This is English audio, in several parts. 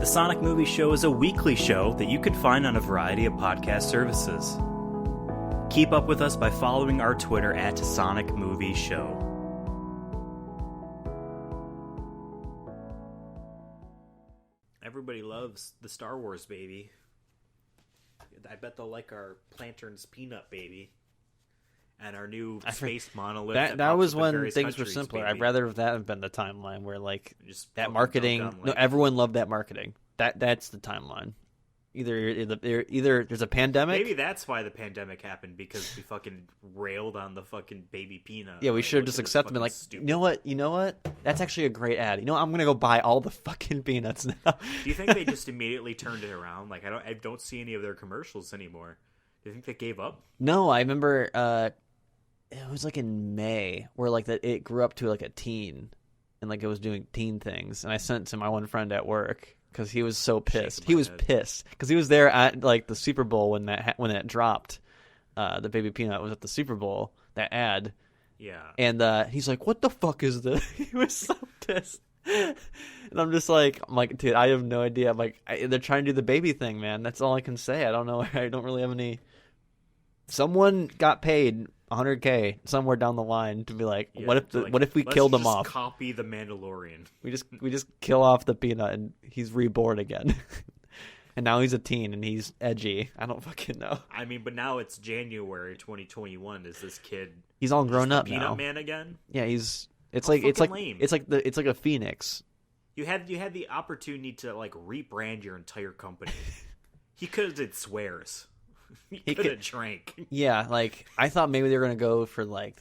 Sonic Movie Show is a weekly show that you can find on a variety of podcast services. Keep up with us by following our Twitter at Sonic Movie Show. Everybody loves the Star Wars baby. I bet they'll like our Planterns Peanut baby. And our new space monolith. That was when things were simpler. Baby. I'd rather that have been the timeline where just that marketing. No, everyone loved that marketing. That's the timeline. Either there's a pandemic. Maybe that's why the pandemic happened, because we fucking railed on the fucking baby peanut. Yeah, we should have just accepted it. Like, stupid. You know what? That's actually a great ad. You know what? I'm gonna go buy all the fucking peanuts now. Do you think they just immediately turned it around? Like, I don't see any of their commercials anymore. Do you think they gave up? No, I remember. It was like in May where like that it grew up to like a teen, and like it was doing teen things, and I sent it to my one friend at work because he was so pissed. He was pissed because he was there at like the Super Bowl when that dropped. The baby peanut was at the Super Bowl. That ad. Yeah. And he's like, "What the fuck is this?" He was so pissed. And I'm like, dude, I have no idea. I'm like, they're trying to do the baby thing, man. That's all I can say. I don't know. I don't really have any. Someone got paid $100K somewhere down the line to be like, what if we killed him off? Copy the Mandalorian. We just kill off the peanut and he's reborn again. And now he's a teen and he's edgy. I don't fucking know. I mean, but now it's January 2021. Is this kid? He's all grown up Peanut now. Man again? Yeah, it's like a phoenix. You had the opportunity to like rebrand your entire company. He could have did swears. He could have drank. Yeah, like I thought maybe they were gonna go for like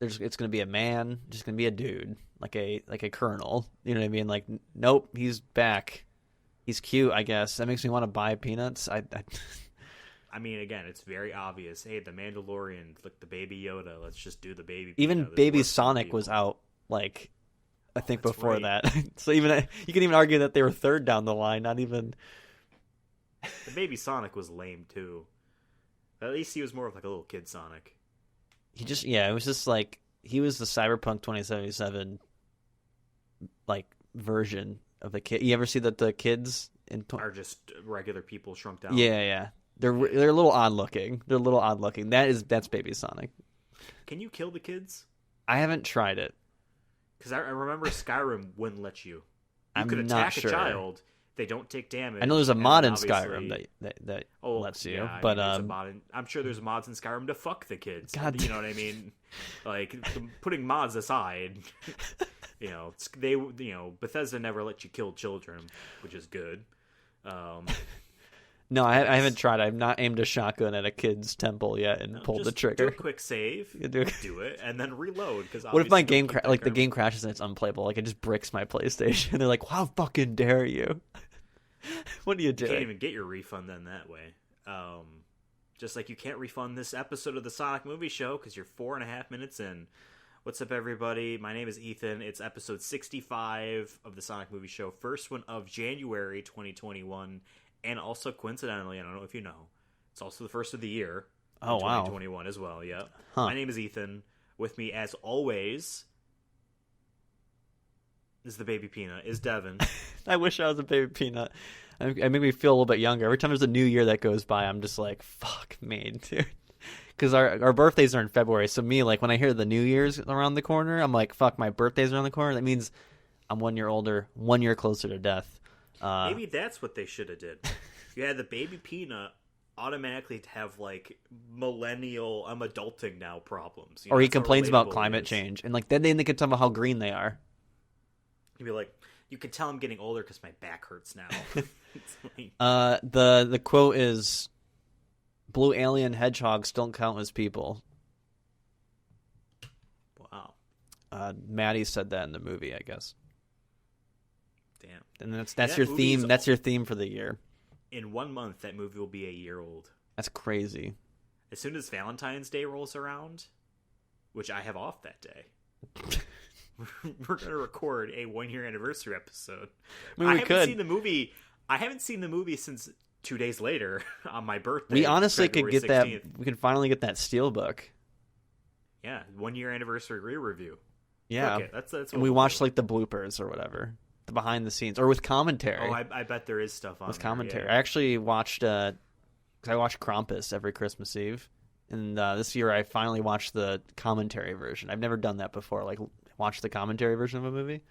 it's gonna be a man, just gonna be a dude, like a colonel. You know what I mean? Like, nope, he's back. He's cute, I guess. That makes me want to buy peanuts. I mean, again, it's very obvious. Hey, the Mandalorian, look, the baby Yoda. Let's just do the baby. Even peanut. Baby Sonic was out, like I think before right. that. So even you can even argue that they were third down the line. Not even. The baby Sonic was lame too. At least he was more of like a little kid Sonic. It was just like he was the Cyberpunk 2077 like version of the kid. You ever see that the kids are just regular people shrunk down? Yeah. They're a little odd looking. That's Baby Sonic. Can you kill the kids? I haven't tried it. Because I remember Skyrim wouldn't let you. You could attack a child. They don't take damage. I know there's a mod in Skyrim that lets you, yeah, but I'm sure there's mods in Skyrim to fuck the kids. God, you know what I mean? Like, putting mods aside, Bethesda never let you kill children, which is good. No, I haven't tried. I've not aimed a shotgun at a kid's temple yet and pulled the trigger. Do a quick save, do it, and then reload. Because what if my game the game crashes and it's unplayable? Like it just bricks my PlayStation. They're like, "How fucking dare you?" What do you do? You can't even get your refund then that way. Just like you can't refund this episode of the Sonic Movie Show because you're 4.5 minutes in. What's up, everybody? My name is Ethan. It's episode 65 of the Sonic Movie Show, first one of January 2021. And also, coincidentally, I don't know if you know, it's also the first of the year. Oh, wow. 2021 as well, yeah. Huh. My name is Ethan. With me, as always, is the baby peanut, is Devin. I wish I was a baby peanut. It made me feel a little bit younger. Every time there's a new year that goes by, I'm just like, fuck me, dude. Because our birthdays are in February. So me, like, when I hear the New Year's around the corner, I'm like, fuck, my birthday's around the corner. That means I'm 1 year older, 1 year closer to death. Maybe that's what they should have did. You had the baby peanut automatically have like millennial "I'm adulting now" problems. Or he complains about climate change, and like then they can tell about how green they are. You'd be like, "You can tell I'm getting older because my back hurts now." The quote is, "Blue alien hedgehogs don't count as people." Wow. Maddie said that in the movie, I guess. Damn. And that's your theme. That's your theme for the year. In 1 month, that movie will be a year old. That's crazy. As soon as Valentine's Day rolls around, which I have off that day, we're going to record a 1 year anniversary episode. I haven't seen the movie since 2 days later on my birthday. We honestly could get 16th. that. We could finally get that Steelbook. Yeah, 1 year anniversary re-review. Yeah, that's. And we watched like the bloopers or whatever. the behind the scenes, or with commentary. Oh, I bet there is stuff on with there, commentary. yeah. I actually watched, 'cause I watch Krampus every Christmas Eve, and this year I finally watched the commentary version. I've never done that before, like watch the commentary version of a movie.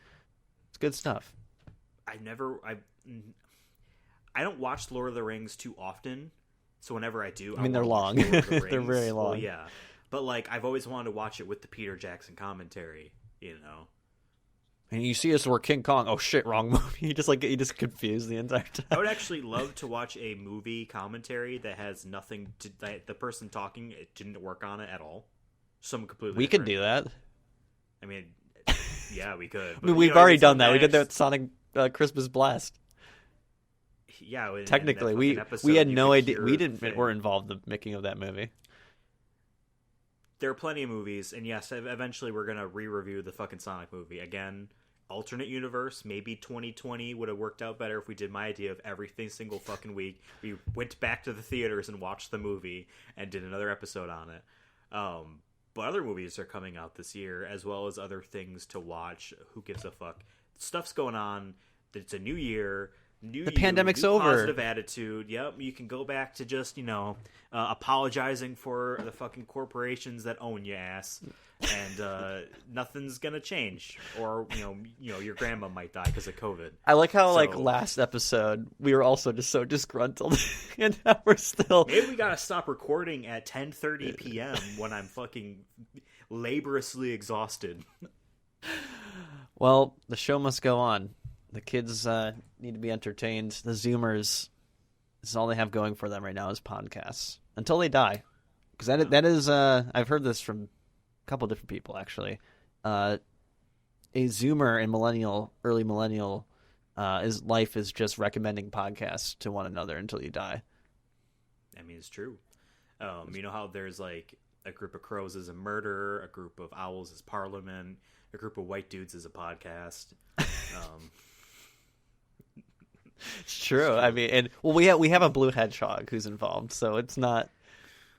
It's good stuff. I don't watch Lord of the Rings too often, so whenever I do, I mean, they're long. Lord of the Rings. They're very long. Well, yeah, but like I've always wanted to watch it with the Peter Jackson commentary, you know. And you see us, we're King Kong. Oh shit, wrong movie. You just confused the entire time. I would actually love to watch a movie commentary that has nothing to that the person talking it didn't work on it at all. Some completely. We different. could do that. I mean, yeah, we could. I mean, we've already done that. We did that with Sonic Christmas Blast. Yeah, technically, we had no idea. We weren't involved in the making of that movie. There are plenty of movies, and yes, eventually we're gonna re-review the fucking Sonic movie again. Alternate universe, maybe 2020 would have worked out better if we did my idea of every single fucking week. We went back to the theaters and watched the movie and did another episode on it. But other movies are coming out this year, as well as other things to watch. Who gives a fuck? Stuff's going on. It's a new year. The pandemic's new over. Positive attitude. Yep, you can go back to just apologizing for the fucking corporations that own you, ass, and nothing's gonna change. Or your grandma might die because of COVID. I like how last episode we were also just so disgruntled, and now we're still. Maybe we gotta stop recording at 10:30 p.m. when I'm fucking laboriously exhausted. Well, the show must go on. The kids need to be entertained. The Zoomers, this is all they have going for them right now is podcasts. Until they die. Because that is, I've heard this from a couple different people, actually. A Zoomer in early millennial, his life is just recommending podcasts to one another until you die. I mean, it's true. You know how there's like a group of crows is a murder, a group of owls is parliament, a group of white dudes is a podcast. It's true. I mean, we have a blue hedgehog who's involved, so it's not.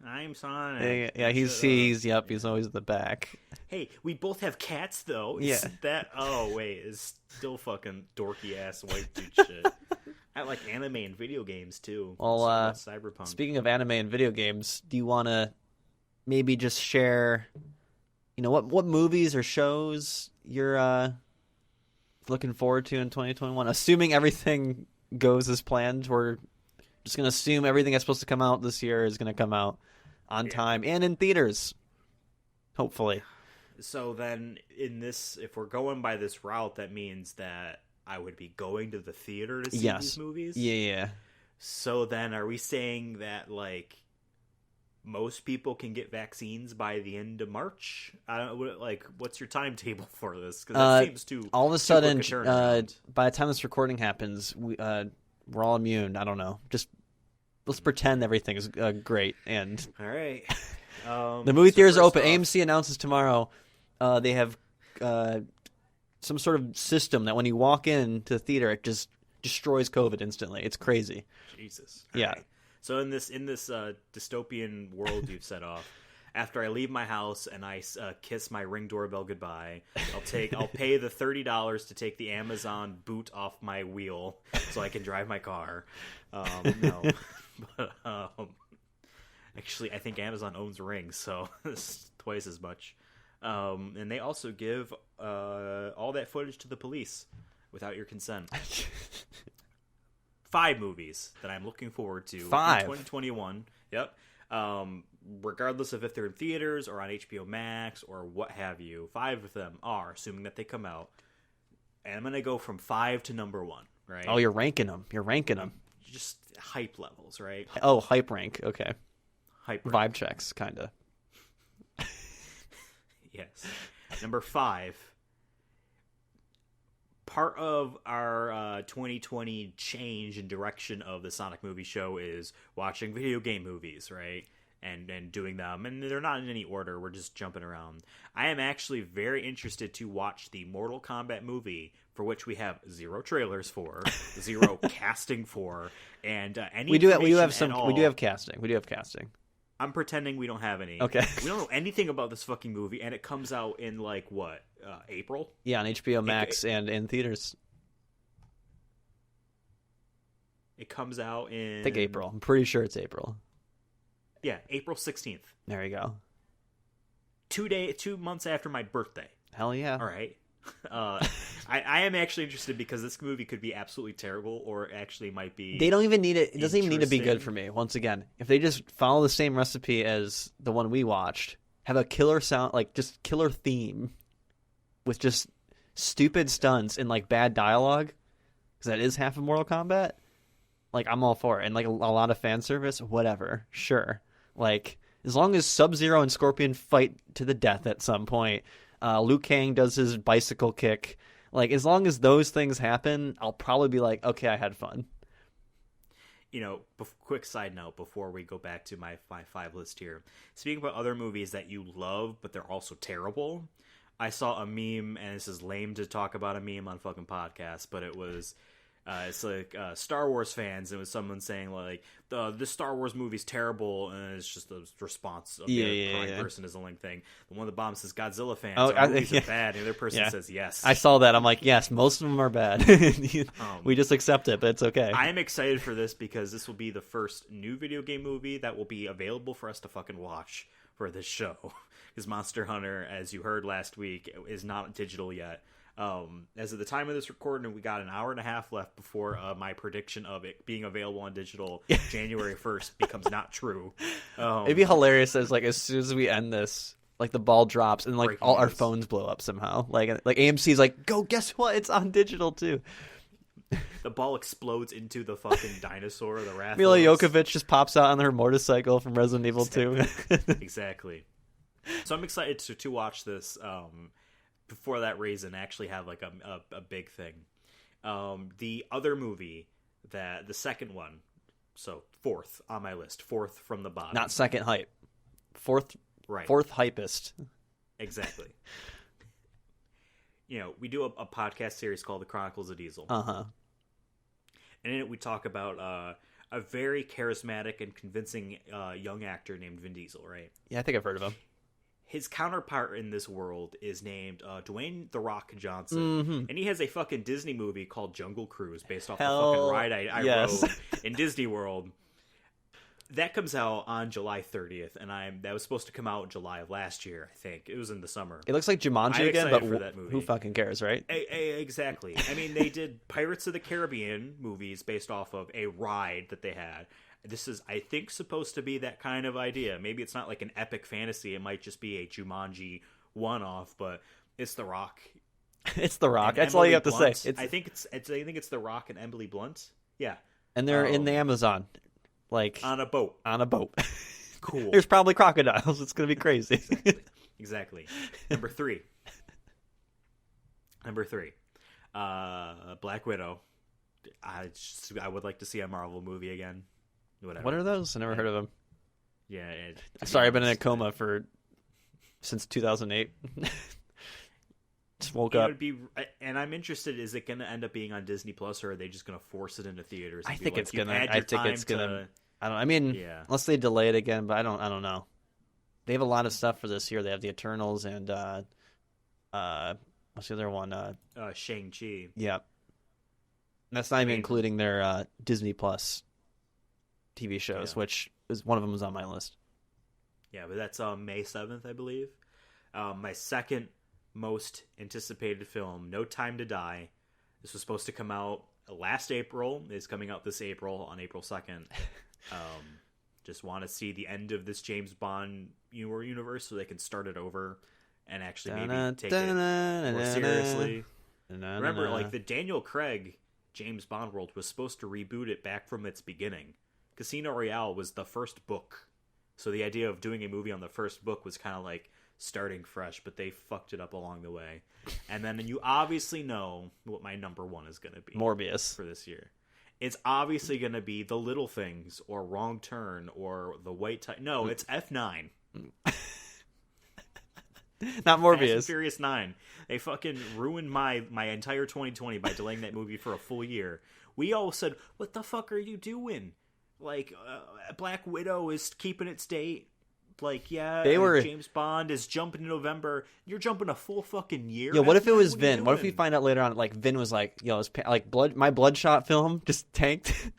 I'm Sonic. Yeah, he's always in the back. Hey, we both have cats though. Yeah. It's still fucking dorky ass white dude shit. I like anime and video games too. Well, Cyberpunk. Speaking of anime and video games, do you want to maybe just share, what movies or shows you're looking forward to in 2021? Assuming everything goes as planned, we're just going to assume everything that's supposed to come out this year is going to come out on time and in theaters, hopefully. So then, if we're going by this route, that means that I would be going to the theater to see these movies? Yeah. So then, are we saying that, like, most people can get vaccines by the end of March? I don't know, what's your timetable for this? Because that seems too all of a sudden, turnaround. by the time this recording happens, we're all immune. I don't know. Just let's pretend everything is great. And all right, the movie theaters are open. AMC announces tomorrow they have some sort of system that when you walk into the theater, it just destroys COVID instantly. It's crazy. Jesus. Yeah. Right. So in this dystopian world you've set off, after I leave my house and I kiss my Ring doorbell goodbye, I'll pay the $30 to take the Amazon boot off my wheel so I can drive my car. No, but actually I think Amazon owns Ring, so it's twice as much. And they also give all that footage to the police without your consent. 5 movies that I'm looking forward to in 2021. Yep. Regardless of if they're in theaters or on HBO Max or what have you. 5 of them are, assuming that they come out. And I'm going to go from 5 to number 1, right? Oh, you're ranking them. Just hype levels, right? Oh, hype rank. Okay. Hype rank. Vibe checks, kind of. Yes. Number 5. Part of our 2020 change in direction of the Sonic movie show is watching video game movies, right? And doing them. And they're not in any order. We're just jumping around. I am actually very interested to watch the Mortal Kombat movie, for which we have 0 trailers for, 0 casting for, and any we do have casting. We do have casting. I'm pretending we don't have any. Okay. We don't know anything about this fucking movie, and it comes out in April? Yeah, on HBO Max and in theaters. It comes out in... I think April. I'm pretty sure it's April. Yeah, April 16th. There you go. 2 months after my birthday. Hell yeah. All right. I am actually interested because this movie could be absolutely terrible, or actually might be... They don't even need it. It doesn't even need to be good for me. Once again, if they just follow the same recipe as the one we watched, have a killer sound, like just killer theme with just stupid stunts and like bad dialogue, because that is half of Mortal Kombat, like I'm all for it. And like a lot of fan service, whatever, sure. Like as long as Sub-Zero and Scorpion fight to the death at some point, Liu Kang does his bicycle kick, like as long as those things happen, I'll probably be like, okay, I had fun. You know, quick side note before we go back to my 5 list here. Speaking about other movies that you love, but they're also terrible, I saw a meme, and this is lame to talk about a meme on fucking podcast, but it was, it's like Star Wars fans, and it was someone saying like, this Star Wars movie's terrible, and it's just the response of the crying person is the link thing. The one at the bottom says Godzilla fans, movies are bad, and the other person says yes. I saw that. I'm like, yes, most of them are bad. We just accept it, but it's okay. I am excited for this because this will be the first new video game movie that will be available for us to fucking watch for this show. Because Monster Hunter, as you heard last week, is not digital yet. As of the time of this recording, we got an hour and a half left before my prediction of it being available on digital January 1st becomes not true. It'd be hilarious as like as soon as we end this, like the ball drops and like all our phones blow up somehow. Like AMC's like, go, guess what? It's on digital too. The ball explodes into the fucking dinosaur, the Rathalos. Mila Jokovic just pops out on her motorcycle from Resident Evil 2. Exactly. So I'm excited to watch this for that reason, actually have like a big thing. The other movie, the second one, so fourth on my list, fourth from the bottom. Not second hype. Fourth hypest. Exactly. You know, we do a podcast series called The Chronicles of Diesel. Uh-huh. And in it we talk about a very charismatic and convincing young actor named Vin Diesel, right? Yeah, I think I've heard of him. His counterpart in this world is named Dwayne "The Rock" Johnson, and he has a fucking Disney movie called Jungle Cruise based off the fucking ride I rode in Disney World. That comes out on July 30th, and that was supposed to come out in July of last year, I think. It was in the summer. It looks like Jumanji again, but for that movie. Who fucking cares, right? Exactly. I mean, they did Pirates of the Caribbean movies based off of a ride that they had. This is, I think, supposed to be that kind of idea. Maybe it's not like an epic fantasy. It might just be a Jumanji one-off, but it's The Rock. It's The Rock. That's all you have to say. I think it's The Rock and Emily Blunt. Yeah. And they're in the Amazon. Like on a boat. Cool. There's probably crocodiles. It's going to be crazy. Exactly. Number three. Black Widow. I would like to see a Marvel movie again. Whatever. What are those? I never heard of them. Yeah. Sorry, I've been in a coma since 2008. Just woke up. And I'm interested. Is it going to end up being on Disney Plus, or are they just going to force it into theaters? I think it's gonna. I mean, unless they delay it again, but I don't know. They have a lot of stuff for this year. They have the Eternals and what's the other one? Shang-Chi. Yeah. That's not even including their Disney Plus TV shows, which is one of them was on my list. Yeah, but that's May 7th, I believe. My second most anticipated film, No Time to Die. This was supposed to come out last April. It's coming out this April, on April 2nd. Just want to see the end of this James Bond universe so they can start it over and actually maybe take it more seriously. Remember, like the Daniel Craig James Bond world was supposed to reboot it back from its beginning. Casino Royale was the first book. So the idea of doing a movie on the first book was kind of like starting fresh, but they fucked it up along the way. And then you obviously know what my number one is going to be. Morbius. For this year. It's obviously going to be The Little Things or Wrong Turn or The White Tie. No, it's F9. Not Morbius. Fast and Furious 9. They fucking ruined my entire 2020 by delaying that movie for a full year. We all said, what the fuck are you doing? Like, Black Widow is keeping its date. Like, James Bond is jumping in November. You're jumping a full fucking year. Yeah, what if it was Vin? What if we find out later on, like, Vin was like, yo, my Bloodshot film just tanked.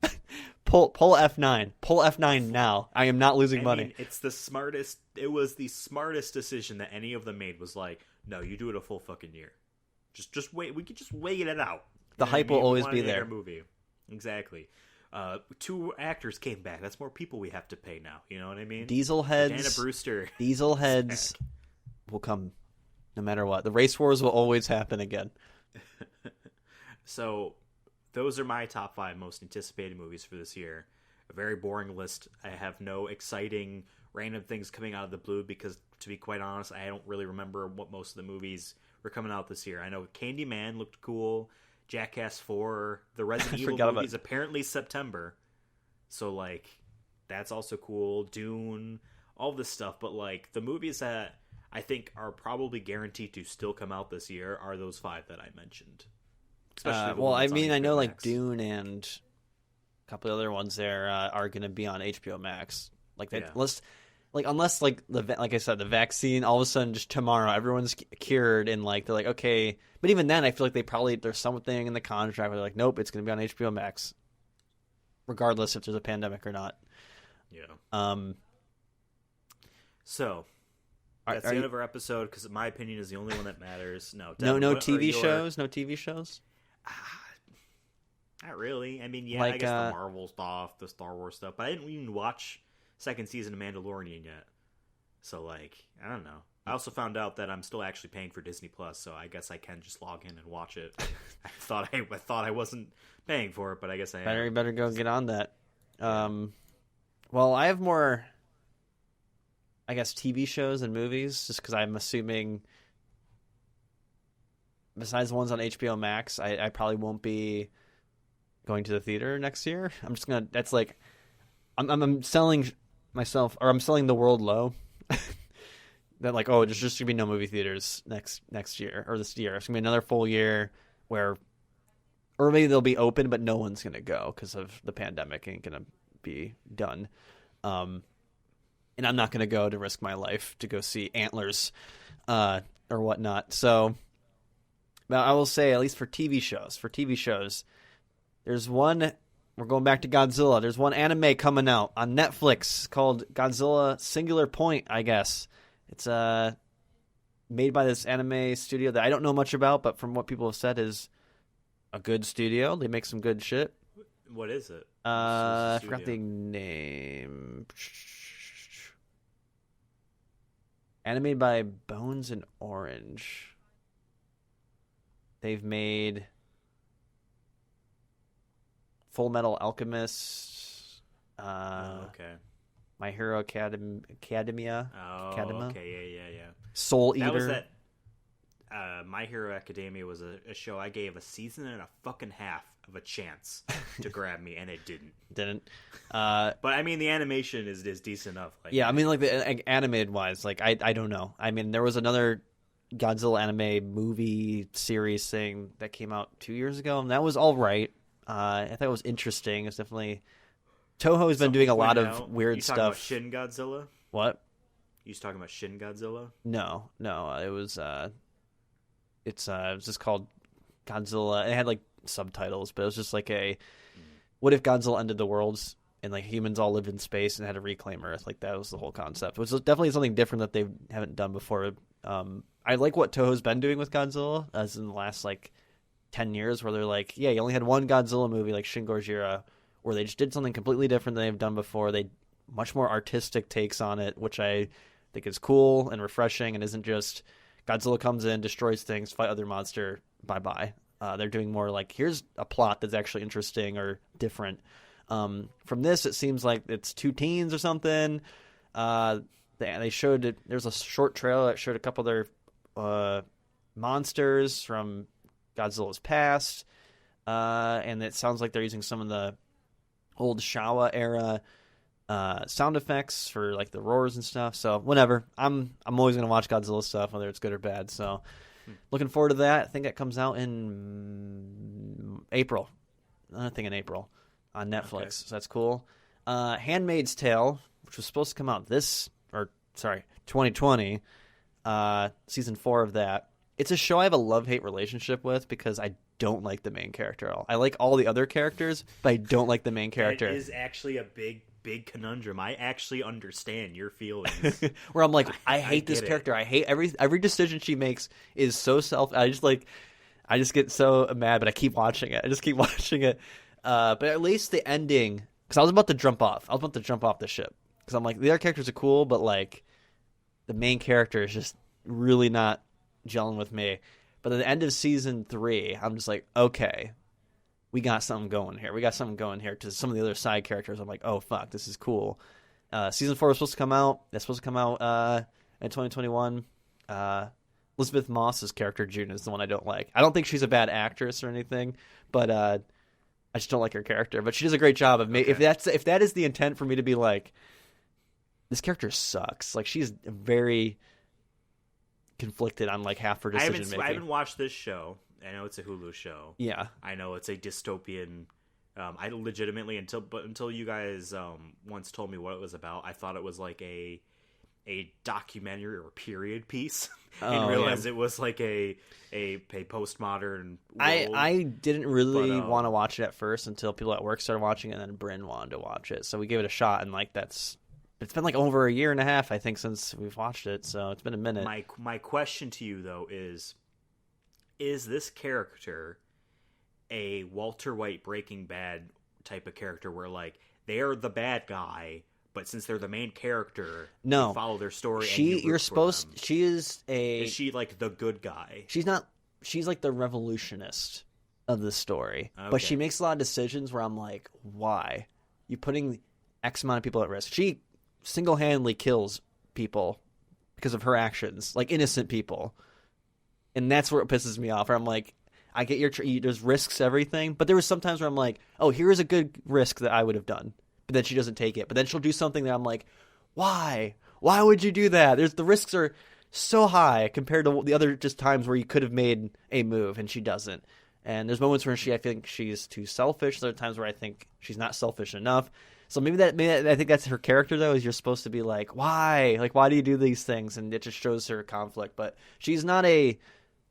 pull F9. Pull F9 now. I am not losing money. Mean, it's the smartest. It was the smartest decision that any of them made. Was like, no, you do it a full fucking year. Just wait. We could just wait it out. The hype will always be there. Movie. Exactly. 2 actors came back. That's more people we have to pay now. You know what I mean? Diesel heads. Anna Brewster. Diesel heads will come no matter what. The race wars will always happen again. So, those are my top 5 most anticipated movies for this year. A very boring list. I have no exciting random things coming out of the blue because, to be quite honest, I don't really remember what most of the movies were coming out this year. I know Candyman looked cool. Jackass 4, the Resident Evil movies, apparently September. So, like, that's also cool. Dune, all this stuff. But, like, the movies that I think are probably guaranteed to still come out this year are those 5 that I mentioned. Well, I mean, I know, like, Dune and a couple of other ones there are going to be on HBO Max. Like, unless like I said, the vaccine, all of a sudden, just tomorrow, everyone's cured, and, like, they're like, okay. But even then, I feel like there's something in the contract where they're like, nope, it's going to be on HBO Max, regardless if there's a pandemic or not. Yeah. So, that's the end of our episode, because my opinion is the only one that matters. No, Devin, no TV shows? No TV shows? Not really. I mean, yeah, like, I guess the Marvel stuff, the Star Wars stuff, but I didn't even watch second season of Mandalorian yet. So, like, I don't know. I also found out that I'm still actually paying for Disney Plus, so I guess I can just log in and watch it. I thought I wasn't paying for it, but I guess I am. You better go get on that. Well, I have more, I guess, TV shows and movies, just because I'm assuming, besides the ones on HBO Max, I probably won't be going to the theater next year. I'm just gonna. That's like, I'm selling myself, or I'm selling the world low. That, like, oh, there's just gonna be no movie theaters next year or this year. It's gonna be another full year where, or maybe they'll be open, but no one's gonna go because of the pandemic. Ain't gonna be done. And I'm not gonna go to risk my life to go see Antlers, or whatnot. So, but I will say, at least for TV shows, there's one. We're going back to Godzilla. There's one anime coming out on Netflix called Godzilla Singular Point, I guess. It's made by this anime studio that I don't know much about, but from what people have said is a good studio. They make some good shit. What is it? I forgot the name. Animated by Bones and Orange. They've made Full Metal Alchemist. Okay. My Hero Academia. Oh, Academia. Okay, yeah. Soul Eater. That was that. My Hero Academia was a show I gave a season and a fucking half of a chance to grab me, and it didn't. But I mean, the animation is decent enough. Like, yeah, I mean, like, the animated wise, like, I don't know. I mean, there was another Godzilla anime movie series thing that came out 2 years ago, and that was all right. I thought it was interesting. It's definitely. Toho's been doing a lot of weird stuff. About Shin Godzilla? What? You talking about Shin Godzilla? No. It was it was just called Godzilla. It had, like, subtitles, but it was just like what if Godzilla ended the worlds and, like, humans all lived in space and had to reclaim Earth? Like, that was the whole concept. It was definitely something different that they haven't done before. I like what Toho's been doing with Godzilla, as in the last, like, 10 years, where they're like, yeah, you only had one Godzilla movie, like Shin Godzilla, where they just did something completely different than they've done before. They much more artistic takes on it, which I think is cool and refreshing, and isn't just Godzilla comes in, destroys things, fight other monster, bye-bye. They're doing more like, here's a plot that's actually interesting or different. From this, it seems like it's 2 teens or something. They showed it. There's a short trailer that showed a couple of their monsters from Godzilla's past, and it sounds like they're using some of the old Showa era sound effects for, like, the roars and stuff. So whatever, I'm always gonna watch Godzilla stuff, whether it's good or bad. So looking forward to that. I think it comes out in April. I think in April on Netflix. Okay. So that's cool. Handmaid's Tale, which was supposed to come out 2020, season 4 of that. It's a show I have a love-hate relationship with because I don't like the main character at all. I like all the other characters, but I don't like the main character. It is actually a big conundrum. I actually understand your feelings. Where I'm like, I hate this character. I hate every decision she makes is so I just get so mad, but I keep watching it. I just keep watching it. But at least the ending, because I was about to jump off. I was about to jump off the ship because I'm like, the other characters are cool, but like the main character is just really not gelling with me. But at the end of season 3, I'm just like, okay, we got something going here. We got something going here to some of the other side characters. I'm like, oh, fuck, this is cool. Season 4 was supposed to come out. That's supposed to come out in 2021. Elizabeth Moss's character, June, is the one I don't like. I don't think she's a bad actress or anything, but I just don't like her character. But she does a great job of if that is the intent for me to be like, this character sucks. Like, she's very conflicted on like half her decision making. I haven't watched this show. I know it's a Hulu show. Yeah, I know it's a dystopian. I legitimately until you guys once told me what it was about, I thought it was like a documentary or period piece, and realized it was like a postmodern world. I didn't really want to watch it at first until people at work started watching it, and then Bryn wanted to watch it, so we gave it a shot. And like it's been like over a year and a half, I think, since we've watched it, so it's been a minute. My question to you though is this character a Walter White Breaking Bad type of character where like they are the bad guy, but since they're the main character, no, you follow their story. She is she like the good guy? She's not. She's like the revolutionist of the story, but she makes a lot of decisions where I'm like, why? You putting X amount of people at risk. She single-handedly kills people because of her actions, like innocent people, and that's where it pisses me off. Where I'm like, I get there's risks, everything, but there was sometimes where I'm like, oh, here's a good risk that I would have done. But then she doesn't take it. But then she'll do something that I'm like, why? Why would you do that? The risks are so high compared to the other just times where you could have made a move, and she doesn't. And there's moments where I think she's too selfish. There are times where I think she's not selfish enough. So maybe I think that's her character, though, is you're supposed to be like, why? Like, why do you do these things? And it just shows her conflict. But she's not a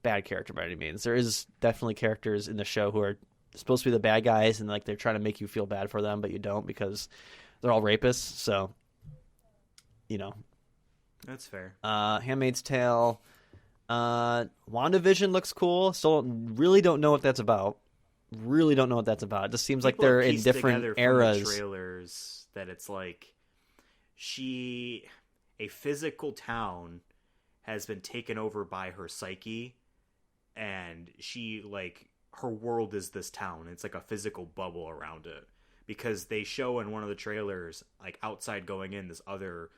bad character by any means. There is definitely characters in the show who are supposed to be the bad guys, and like they're trying to make you feel bad for them, but you don't because they're all rapists. So, that's fair. Handmaid's Tale, WandaVision looks cool. Still really don't know what that's about. It just seems like they're in different eras. From the trailers that it's like a physical town has been taken over by her psyche, and she like. Her world is this town. It's like a physical bubble around it, because they show in one of the trailers, like outside going in, this other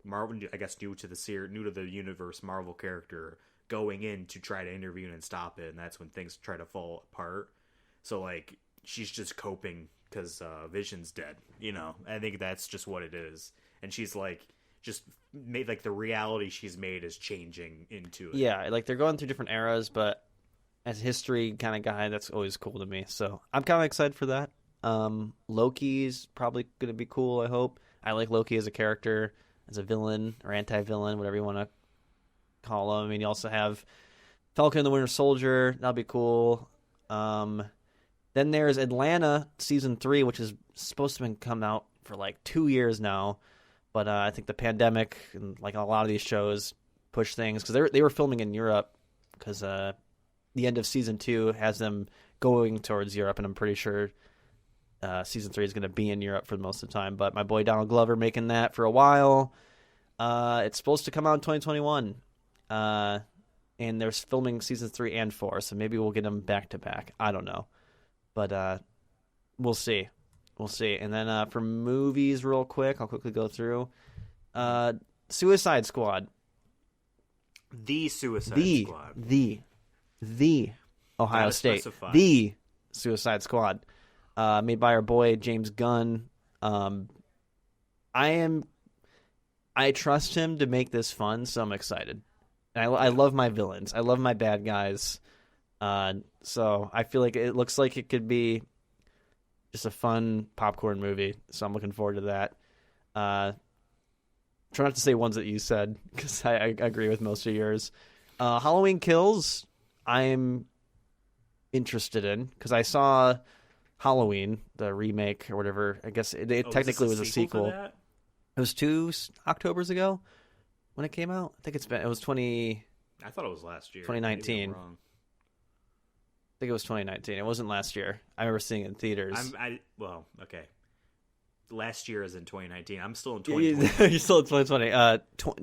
Marvel, I guess new to the universe Marvel character going in to try to intervene and stop it, and that's when things try to fall apart. So like she's just coping because Vision's dead. I think that's just what it is, and she's like just made like the reality she's made is changing into it. Yeah, like they're going through different eras, but as a history kind of guy, that's always cool to me. So I'm kind of excited for that. Loki's probably going to be cool, I hope. I like Loki as a character, as a villain or anti-villain, whatever you want to call him. I mean, you also have Falcon and the Winter Soldier. That'll be cool. Then there's Atlanta Season 3, which is supposed to have come out for like 2 years now. But I think the pandemic and like a lot of these shows push things, because they were filming in Europe, because the end of season 2 has them going towards Europe, and I'm pretty sure season 3 is going to be in Europe for most of the time. But my boy Donald Glover making that for a while. It's supposed to come out in 2021, and they're filming seasons 3 and 4, so maybe we'll get them back to back. I don't know, but we'll see. And then for movies, real quick, I'll quickly go through Suicide Squad. The Suicide Squad. The Ohio State. Specify. The Suicide Squad. Made by our boy James Gunn. I trust him to make this fun, so I'm excited. I love my villains. I love my bad guys. So I feel like it looks like it could be just a fun popcorn movie. So I'm looking forward to that. Try not to say ones that you said, because I agree with most of yours. Halloween Kills. I'm interested in because I saw Halloween, the remake or whatever. I guess it technically was a sequel. That? It was 2 Octobers ago when it came out. I think it was 20. I thought it was last year. 2019. Maybe I'm wrong. I think it was 2019. It wasn't last year. I remember seeing it in theaters. Well, okay. Last year is in 2019. I'm still in 2020. You're still in 2020.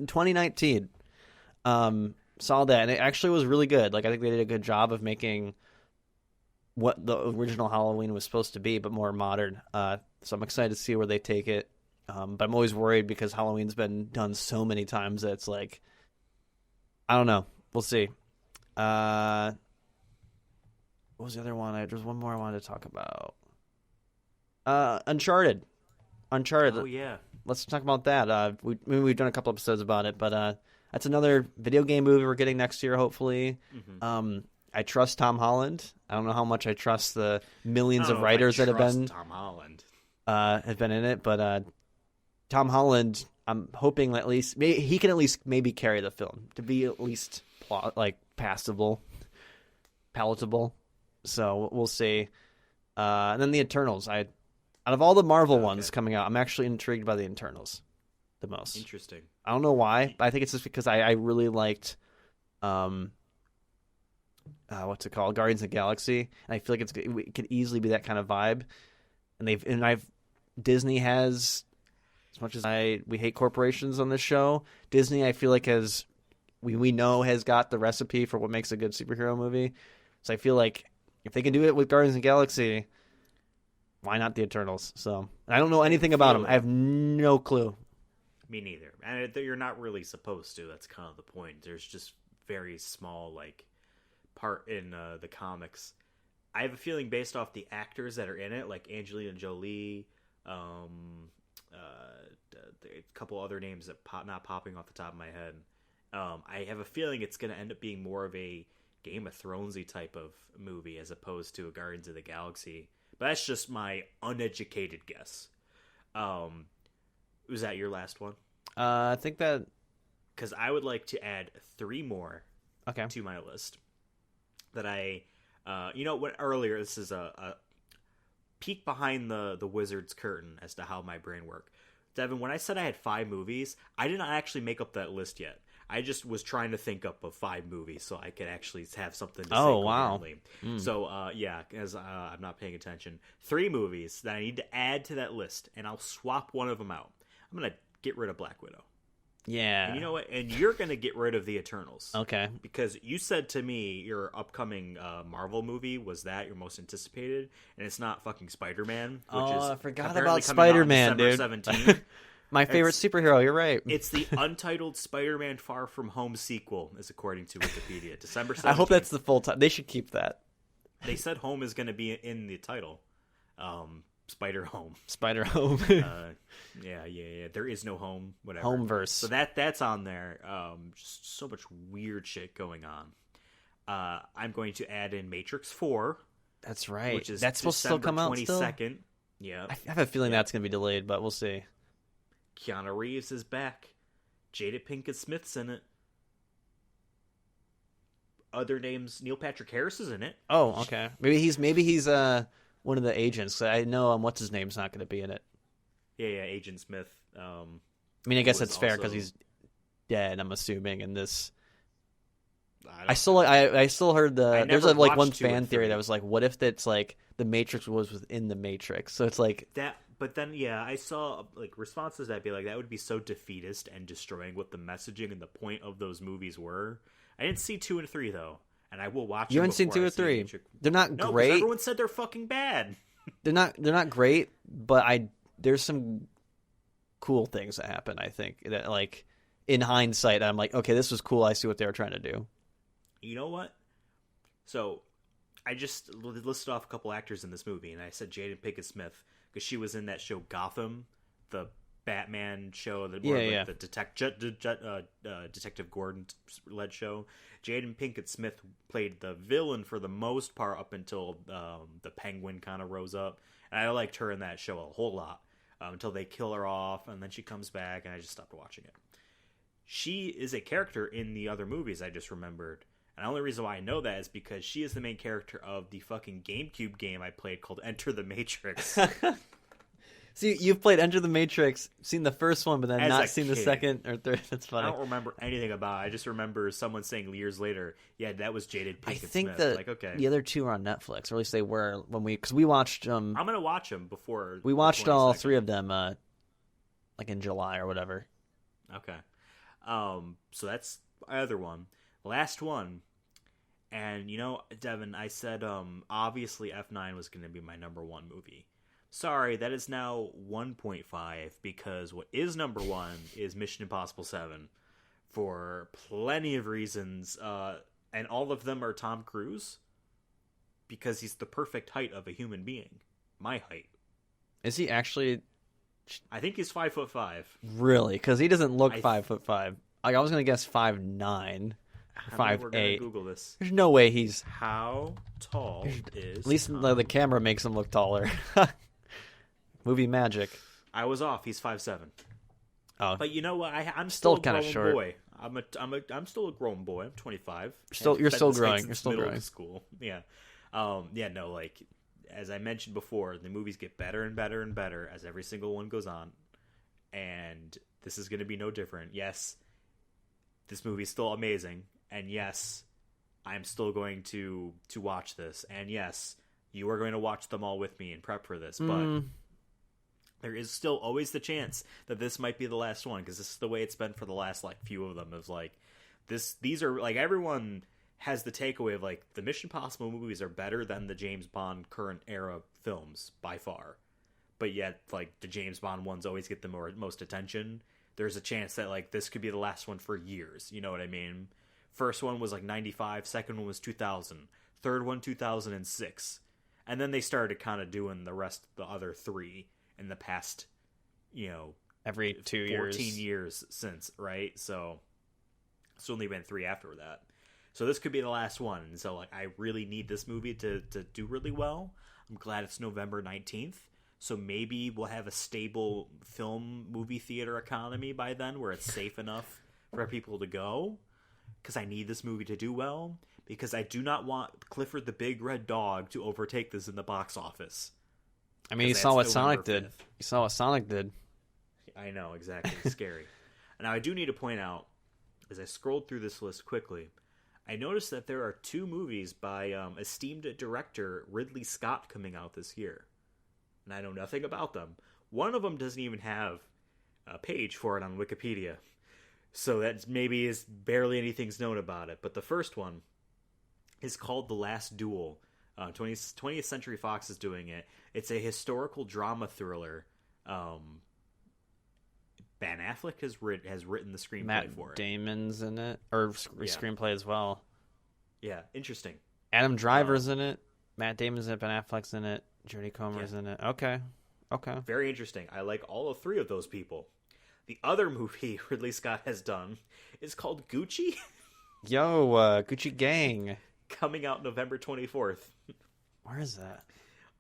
2019. Saw that, and it actually was really good. Like, I think they did a good job of making what the original Halloween was supposed to be, but more modern. So I'm excited to see where they take it. But I'm always worried because Halloween's been done so many times that it's like, I don't know. We'll see. What was the other one? There's one more I wanted to talk about. Uncharted. Oh, yeah. Let's talk about that. We've done a couple episodes about it, but that's another video game movie we're getting next year, hopefully. Mm-hmm. I trust Tom Holland. I don't know how much I trust the millions of writers that have been Tom Holland. Have been in it, but Tom Holland, I'm hoping at least he can at least maybe carry the film to be at least passable, palatable. So we'll see. And then the Eternals. Out of all the Marvel ones coming out, I'm actually intrigued by the Eternals the most. Interesting. I don't know why, but I think it's just because I really liked what's it called, Guardians of the Galaxy, and I feel like it could easily be that kind of vibe. And Disney has, as much as we hate corporations on this show, Disney I feel like we know has got the recipe for what makes a good superhero movie. So I feel like if they can do it with Guardians of the Galaxy, why not the Eternals? So I don't know anything about them. I have no clue. Me neither. And you're not really supposed to. That's kind of the point. There's just very small part in the comics. I have a feeling based off the actors that are in it, like Angelina Jolie, a couple other names that not popping off the top of my head. I have a feeling it's going to end up being more of a Game of Thronesy type of movie as opposed to a Guardians of the Galaxy. But that's just my uneducated guess. Was that your last one? I think that... Because I would like to add 3 more to my list. That earlier, this is a peek behind the wizard's curtain as to how my brain works. Devin, when I said I had 5 movies, I did not actually make up that list yet. I just was trying to think up of 5 movies so I could actually have something to say. Oh, wow. So, because I'm not paying attention. 3 movies that I need to add to that list, and I'll swap one of them out. I'm going to get rid of Black Widow. Yeah. And you know what? And you're going to get rid of the Eternals. Okay. Because you said to me your upcoming Marvel movie was that your most anticipated, and it's not fucking Spider-Man. I forgot about Spider-Man, dude. 17th. My favorite superhero, you're right. It's the untitled Spider-Man Far From Home sequel, is according to Wikipedia. December 17th. I hope that's the full time. They should keep that. They said home is going to be in the title. Spider-Home. Spider-Home. Yeah. There is no home, whatever. Homeverse. So that's on there. Just so much weird shit going on. I'm going to add in Matrix 4. That's right. Which is that's supposed to still come out 22nd. Still? Yeah. I have a feeling that's going to be delayed, but we'll see. Keanu Reeves is back. Jada Pinkett Smith's in it. Other names, Neil Patrick Harris is in it. Oh, okay. Maybe he's one of the agents. I know what's his name's not going to be in it. Yeah, Agent Smith. I mean, I guess that's fair because he's dead. I'm assuming in this. I still heard there's one fan theory that was like, what if it's like the Matrix was within the Matrix? So it's like that. But then, I saw responses that'd be like, that would be so defeatist and destroying what the messaging and the point of those movies were. I didn't see 2 and 3 though, and I will watch. You haven't seen 2 or 3? They're not great. Everyone said they're fucking bad. They're not great, but there's some cool things that happen. I think that in hindsight, I'm like, okay, this was cool. I see what they were trying to do. You know what? So I just listed off a couple actors in this movie, and I said Jada Pinkett Smith because she was in that show Gotham, the Batman show, the Detective Gordon-led show. Jada Pinkett Smith played the villain for the most part up until the Penguin kind of rose up, and I liked her in that show a whole lot until they kill her off, and then she comes back, and I just stopped watching it. She is a character in the other movies I just remembered. And the only reason why I know that is because she is the main character of the fucking GameCube game I played called Enter the Matrix. See, you've played Enter the Matrix, seen the first one, but then As not a seen the kid. second or third. That's funny. I don't remember anything about it. I just remember someone saying years later, yeah, that was Jaded I Pinkett think Smith. that Like, okay. the other two are on Netflix, or at least they were because we watched. I'm going to watch them before. We the watched all 22nd. three of them, like in July or whatever. Okay. So that's my other one. Last one. And, Devin, I said, obviously F9 was going to be my number one movie. Sorry, that is now 1.5 because what is number one is Mission Impossible 7 for plenty of reasons. And all of them are Tom Cruise because he's the perfect height of a human being. My height. Is he actually I think he's 5'5". really? Because he doesn't look 5'5". Like I was gonna guess 5'9", We're 5'8". gonna Google this. There's no way he's. How tall is At least Tom? the camera makes him look taller. Movie magic. I was off. He's 5'7". Oh, But you know what? I'm Still still a kinda grown short. boy. I'm still a grown boy. I'm 25. you're still Been the same growing. since You're still middle of growing. School. Yeah. No. Like as I mentioned before, the movies get better and better and better as every single one goes on, and this is going to be no different. Yes, this movie's still amazing, and yes, I'm still going to watch this, and yes, you are going to watch them all with me and prep for this, but. There is still always the chance that this might be the last one because this is the way it's been for the last few of them. Is like these are like everyone has the takeaway of like the Mission Impossible movies are better than the James Bond current era films by far, but yet like the James Bond ones always get the most attention. There's a chance that like this could be the last one for years. You know what I mean? First one was like 95, second one was 2000, third one 2006, and then they started kind of doing the other three. In the past, every 2 years. 14 years since, right? So it's only been 3 after that. So this could be the last one. And so, like, I really need this movie to do really well. I'm glad it's November 19th. So maybe we'll have a stable movie theater economy by then where it's safe enough for people to go. Because I need this movie to do well. Because I do not want Clifford the Big Red Dog to overtake this in the box office. I mean, you saw what Sonic did. You saw what Sonic did. I know, exactly. It's scary. Now, I do need to point out, as I scrolled through this list quickly, I noticed that there are 2 movies by esteemed director Ridley Scott coming out this year. And I know nothing about them. One of them doesn't even have a page for it on Wikipedia. So that maybe is barely anything's known about it. But the first one is called The Last Duel. 20th Century Fox is doing it. It's a historical drama thriller. Ben Affleck has written the screenplay for it. Matt Damon's in it, or screenplay as well. Yeah, interesting. Adam Driver's in it. Matt Damon's in it. Ben Affleck's in it. Jodie Comer's in it. Okay. Very interesting. I like all 3 of those people. The other movie Ridley Scott has done is called Gucci. Yo, Gucci Gang. Coming out November 24th. Where is that?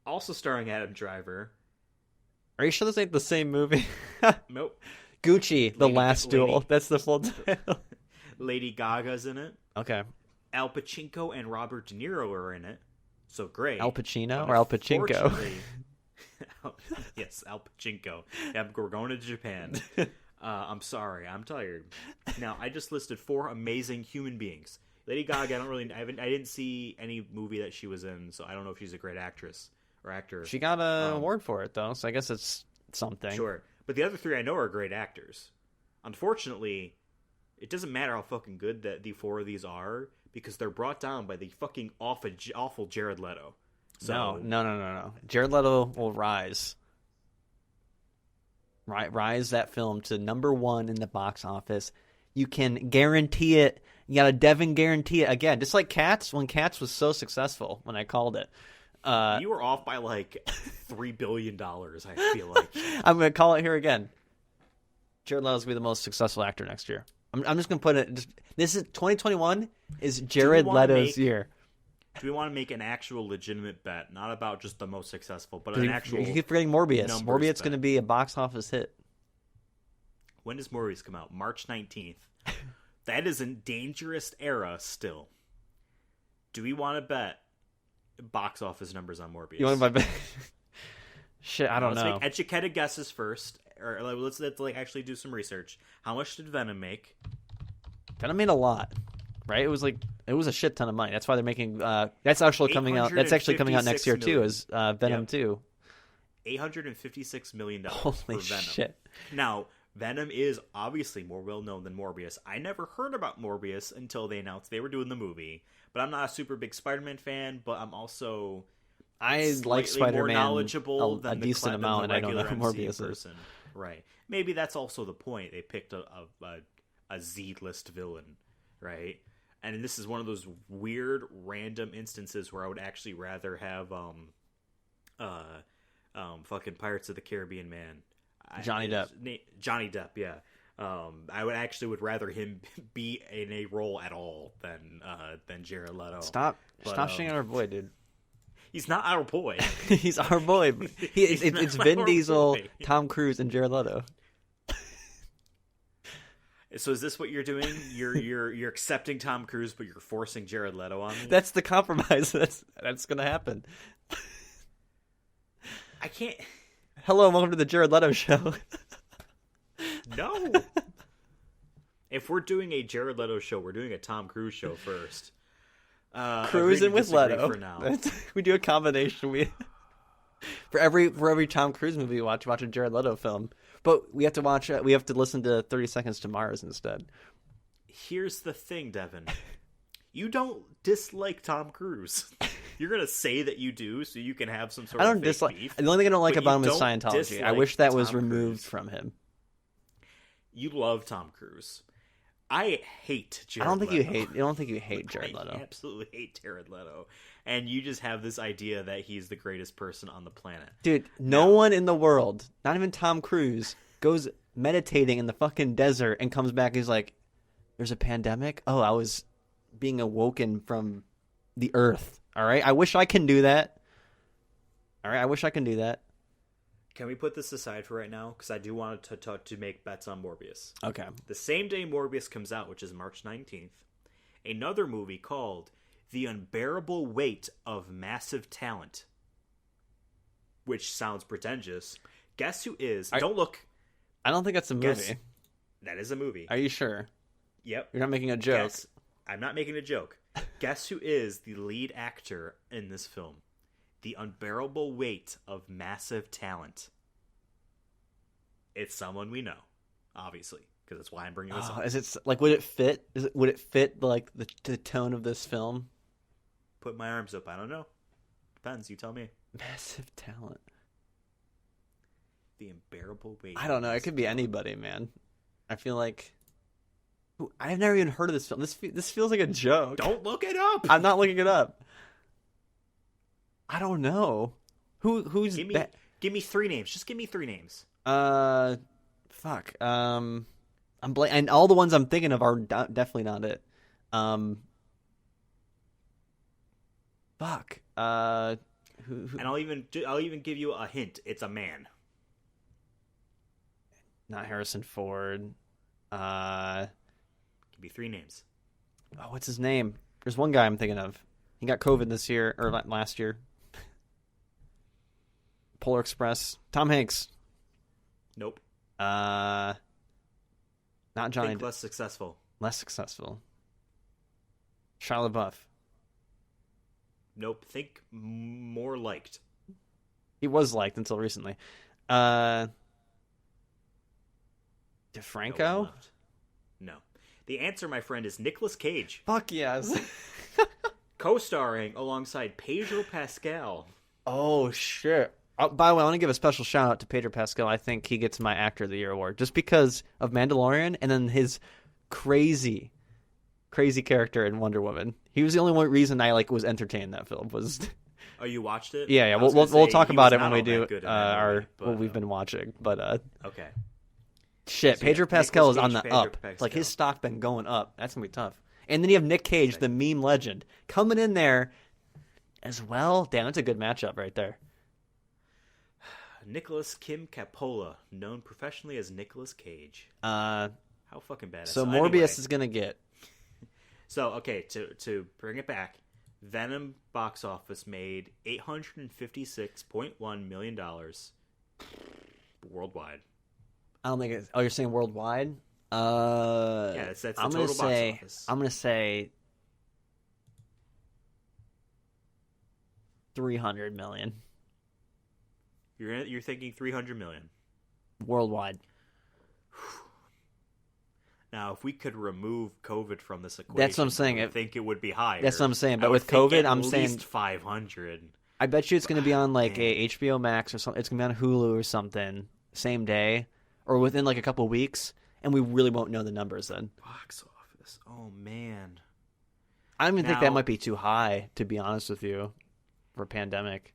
Also starring Adam Driver. Are you sure this ain't the same movie? Nope. Gucci, The Last Duel. That's the full title. Lady Gaga's in it. Okay. Al Pacino and Robert De Niro are in it. So great. Al Pacino or Al Pachinko? Yes, Al Pachinko. Yeah, we're going to Japan. I'm sorry. I'm tired. Now, I just listed 4 amazing human beings. Lady Gaga, I didn't see any movie that she was in, so I don't know if she's a great actress or actor. She got an award for it, though, so I guess it's something. Sure. But the other 3 I know are great actors. Unfortunately, it doesn't matter how fucking good that the 4 of these are, because they're brought down by the fucking awful Jared Leto. So, No. Jared Leto will rise. Rise that film to number 1 in the box office. You can guarantee it. You got to Devin guarantee it. Again, just like Cats, when Cats was so successful, when I called it. You were off by like $3 billion, I feel like. I'm going to call it here again. Jared Leto's going to be the most successful actor next year. I'm just going to put it. This is 2021 is Jared Leto's year. Do we want to make an actual legitimate bet? Not about just the most successful, but an actual. You keep forgetting Morbius. Morbius going to be a box office hit. When does Morbius come out? March 19th. That is a dangerous era still. Do we want to bet box office numbers on Morbius? You want to buy? Shit, I don't know. Let's make educated guesses first, or let's like actually do some research. How much did Venom make? Venom made a lot, right? It was a shit ton of money. That's why they're making. That's actually coming out. That's actually coming out next year too. Is Venom 2. $856 million Holy for Venom. shit! Now, Venom is obviously more well known than Morbius. I never heard about Morbius until they announced they were doing the movie. But I'm not a super big Spider-Man fan. But I'm also like Spider-Man more knowledgeable a than decent amount, and I don't know who Morbius is. Right? Maybe that's also the point. They picked a Z-list villain, right? And this is one of those weird, random instances where I would actually rather have fucking Pirates of the Caribbean man. Johnny Depp. Johnny Depp, yeah. I would rather him be in a role at all than Jared Leto. Stop shitting on our boy, dude. He's not our boy. He's our boy. It's Vin Diesel, boy. Tom Cruise, and Jared Leto. So is this what you're doing? You're accepting Tom Cruise, but you're forcing Jared Leto on me? That's the compromise. That's gonna happen. I can't. Hello and welcome to the Jared Leto show. No. If we're doing a Jared Leto show, we're doing a Tom Cruise show first. Cruising with Leto. For now. We do a combination. For every Tom Cruise movie we watch a Jared Leto film. But we have to listen to 30 Seconds to Mars instead. Here's the thing, Devin. You don't dislike Tom Cruise. You're going to say that you do so you can have some sort of fake beef. The only thing I don't like about him is Scientology. I wish that was removed from him. You love Tom Cruise. I hate Jared Leto. I don't think you hate Jared Leto. I absolutely hate Jared Leto. And you just have this idea that he's the greatest person on the planet. Dude, no one in the world, not even Tom Cruise, goes meditating in the fucking desert and comes back and he's like, there's a pandemic? Oh, I was being awoken from the earth. All right? I wish I can do that. All right? I wish I can do that. Can we put this aside for right now? Because I do want to make bets on Morbius. Okay. The same day Morbius comes out, which is March 19th, another movie called The Unbearable Weight of Massive Talent, which sounds pretentious. Guess who is? Don't look. I don't think that's a movie. That is a movie. Are you sure? Yep. You're not making a joke. I'm not making a joke. Guess who is the lead actor in this film? The Unbearable Weight of Massive Talent. It's someone we know, obviously, because that's why I'm bringing this up. Is it like would it fit? Would it fit like the tone of this film? Put my arms up. I don't know. Depends. You tell me. Massive Talent. The Unbearable Weight. I don't know. It could be anybody, man. I feel like I've never even heard of this film. This feels like a joke. Don't look it up. I'm not looking it up. I don't know. Who's give me three names. Just give me three names. Fuck. I'm and all the ones I'm thinking of are definitely not it. Fuck. Who? And I'll even give you a hint. It's a man. Not Harrison Ford. Give me three names. Oh, what's his name? There's one guy I'm thinking of. He got COVID this year or last year. Polar Express. Tom Hanks. Nope. Not Johnny. Think less successful. Less successful. Shia LaBeouf. Nope. Think more liked. He was liked until recently. DeFranco? No. The answer, my friend, is Nicolas Cage. Fuck yes. Co-starring alongside Pedro Pascal. Oh, shit. By the way, I want to give a special shout out to Pedro Pascal. I think he gets my Actor of the Year award just because of Mandalorian and then his crazy character in Wonder Woman. He was the only one reason I was entertained in that film. Was Oh, you watched it? Yeah. We'll talk about it when we do what we've been watching. But okay. Shit, so Pedro Pascal is on the up. Like his stock been going up. That's gonna be tough. And then you have Nick Cage, the meme legend, coming in there as well. Damn, that's a good matchup right there. Nicholas Kim Capola, known professionally as Nicolas Cage. How fucking bad. So Morbius is gonna get. So okay, to bring it back, Venom box office made $856.1 million worldwide. I don't think it's... Oh, you're saying worldwide? Yeah, that's the total box office. I'm going to say 300 million. You're thinking 300 million. Worldwide. Now, if we could remove COVID from this equation, that's what I'm saying. I think it would be higher. That's what I'm saying. But with COVID, I'm saying at least 500. I bet you it's going to be on like a HBO Max or something. It's going to be on Hulu or something, same day or within like a couple of weeks, and we really won't know the numbers then. Box office. Oh man. I don't even think that might be too high, to be honest with you, for a pandemic.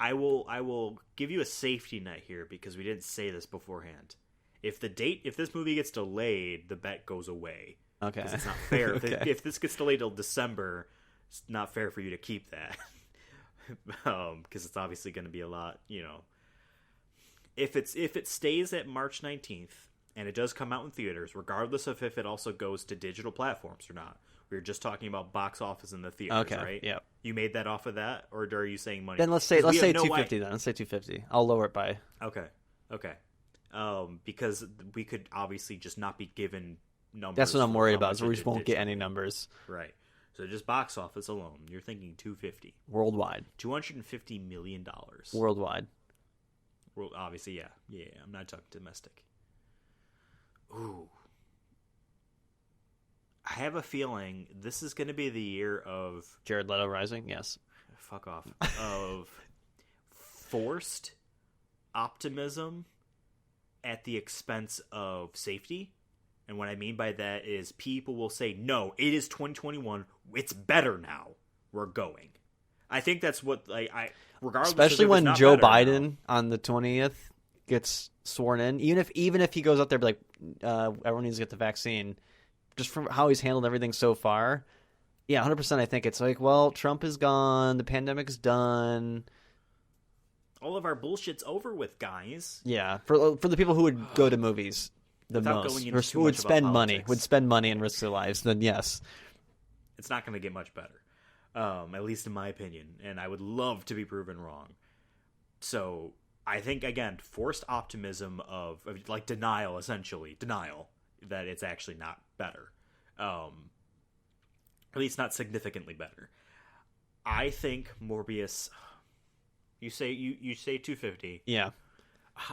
I will give you a safety net here because we didn't say this beforehand. If this movie gets delayed, the bet goes away. Okay. Because it's not fair. Okay. If this gets delayed till December, it's not fair for you to keep that. Because it's obviously going to be a lot, If it stays at March 19th and it does come out in theaters, regardless of if it also goes to digital platforms or not. We were just talking about box office in the theaters, right? Yeah. You made that off of that, or are you saying money? Then let's say 250. Then let's say 250. I'll lower it by. Okay. Because we could obviously just not be given numbers. That's what I'm worried about. So we just won't get any numbers. Right. So just box office alone, you're thinking 250 worldwide. $250 million worldwide. Well, obviously, yeah. I'm not talking domestic. Ooh. I have a feeling this is going to be the year of Jared Leto rising. Yes. Fuck off. Of forced optimism at the expense of safety. And what I mean by that is people will say, no, it is 2021. It's better now. We're going. I think that's what regardless. Especially when Joe Biden on the 20th gets sworn in, even if he goes out there and be like, everyone needs to get the vaccine, just from how he's handled everything so far. Yeah, 100%. I think it's like, well, Trump is gone. The pandemic's done. All of our bullshit's over with, guys. Yeah, for the people who would go to movies the Without most, going who would spend money and risk their lives, then yes. It's not going to get much better, at least in my opinion, and I would love to be proven wrong. So I think, again, forced optimism of like denial, essentially. Denial that it's actually not better. At least not significantly better. I think Morbius... You say 250. Yeah.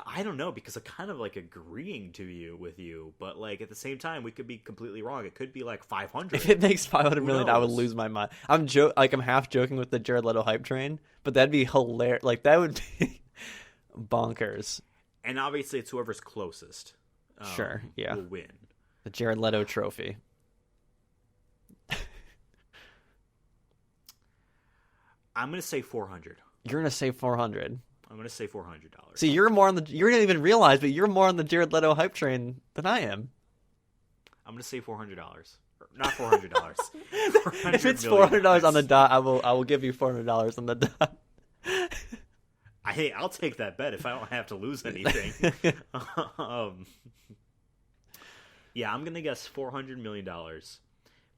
I don't know, because I'm kind of like agreeing with you, but like at the same time we could be completely wrong. It could be like 500. If it makes 500 million, I would lose my mind. I'm half joking with the Jared Leto hype train, but that'd be hilarious. Like that would be bonkers. And obviously it's whoever's closest. Sure, yeah. Will win. The Jared Leto trophy. I'm going to say 400. You're going to say 400. I'm going to say $400. See, you're you didn't even realize, but you're more on the Jared Leto hype train than I am. I'm going to say $400. Not $400. If it's $400 on the dot, I will give you $400 on the dot. Hey, I'll take that bet if I don't have to lose anything. Yeah, I'm going to guess $400 million.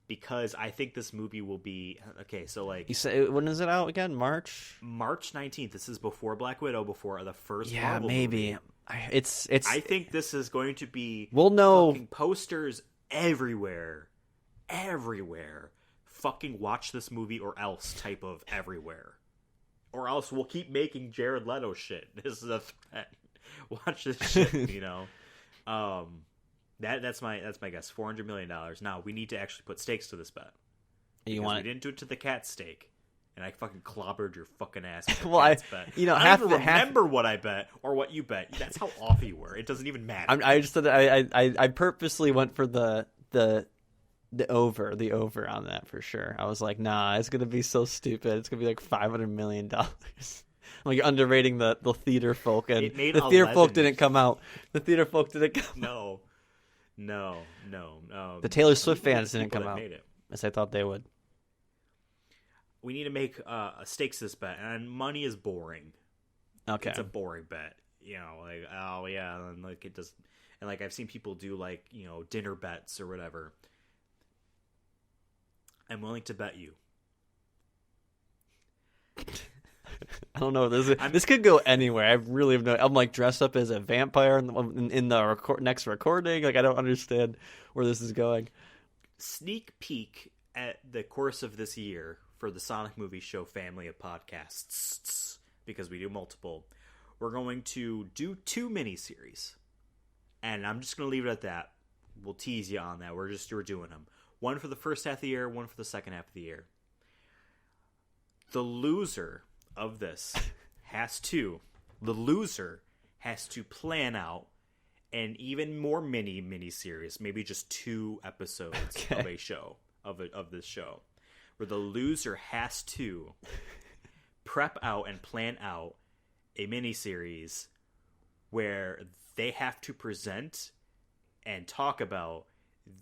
Because I think this movie will be okay. So like, you say, when is it out again? March 19th. This is before Black Widow, before the first. Yeah, Marvel maybe. Movie. It's. I think this is going to be. We'll know. Posters everywhere. Fucking watch this movie or else type of everywhere. Or else we'll keep making Jared Leto shit. This is a threat. Watch this shit. That's my guess. $400 million. Now we need to actually put stakes to this bet. We didn't do it to the cat stake, and I fucking clobbered your fucking ass. With the cat's bet. I don't even remember what I bet or what you bet. That's how off you were. It doesn't even matter. I just said I purposely went for the over on that for sure. I was like, nah, it's gonna be so stupid. It's gonna be like $500 million. Like underrating the theater folk, and the theater folk didn't come out. No. The Taylor Swift fans didn't come out, as I thought they would. We need to make a stakes this bet, and money is boring. Okay, it's a boring bet. Like, oh yeah, and like it does, and like I've seen people do like dinner bets or whatever. I'm willing to bet you I don't know. This could go anywhere. I really have no. I'm like dressed up as a vampire in the next recording. Like I don't understand where this is going. Sneak peek at the course of this year for the Sonic Movie Show family of podcasts, because we do multiple. We're going to do 2 miniseries, and I'm just going to leave it at that. We'll tease you on that. We're doing them. One for the first half of the year, one for the second half of the year. The loser of this has to plan out an even more mini series, maybe just 2 episodes of a show of this show, where the loser has to prep out and plan out a mini series where they have to present and talk about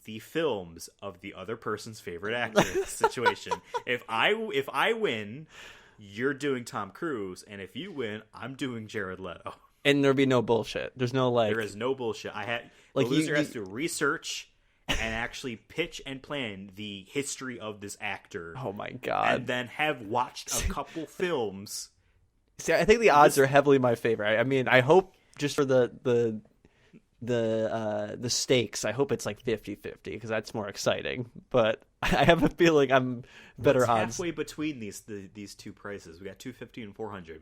the films of the other person's favorite actor situation. If I win, you're doing Tom Cruise, and if you win, I'm doing Jared Leto. And there'll be no bullshit. There's no like. There is no bullshit. The loser has to research and actually pitch and plan the history of this actor. Oh my god! And then have watched a couple films. See, I think the odds are heavily in my favor. I mean, I hope just for the stakes, I hope it's like 50-50 because that's more exciting. But I have a feeling I'm better odds. Halfway between these 2 prices, we got $250 and $400.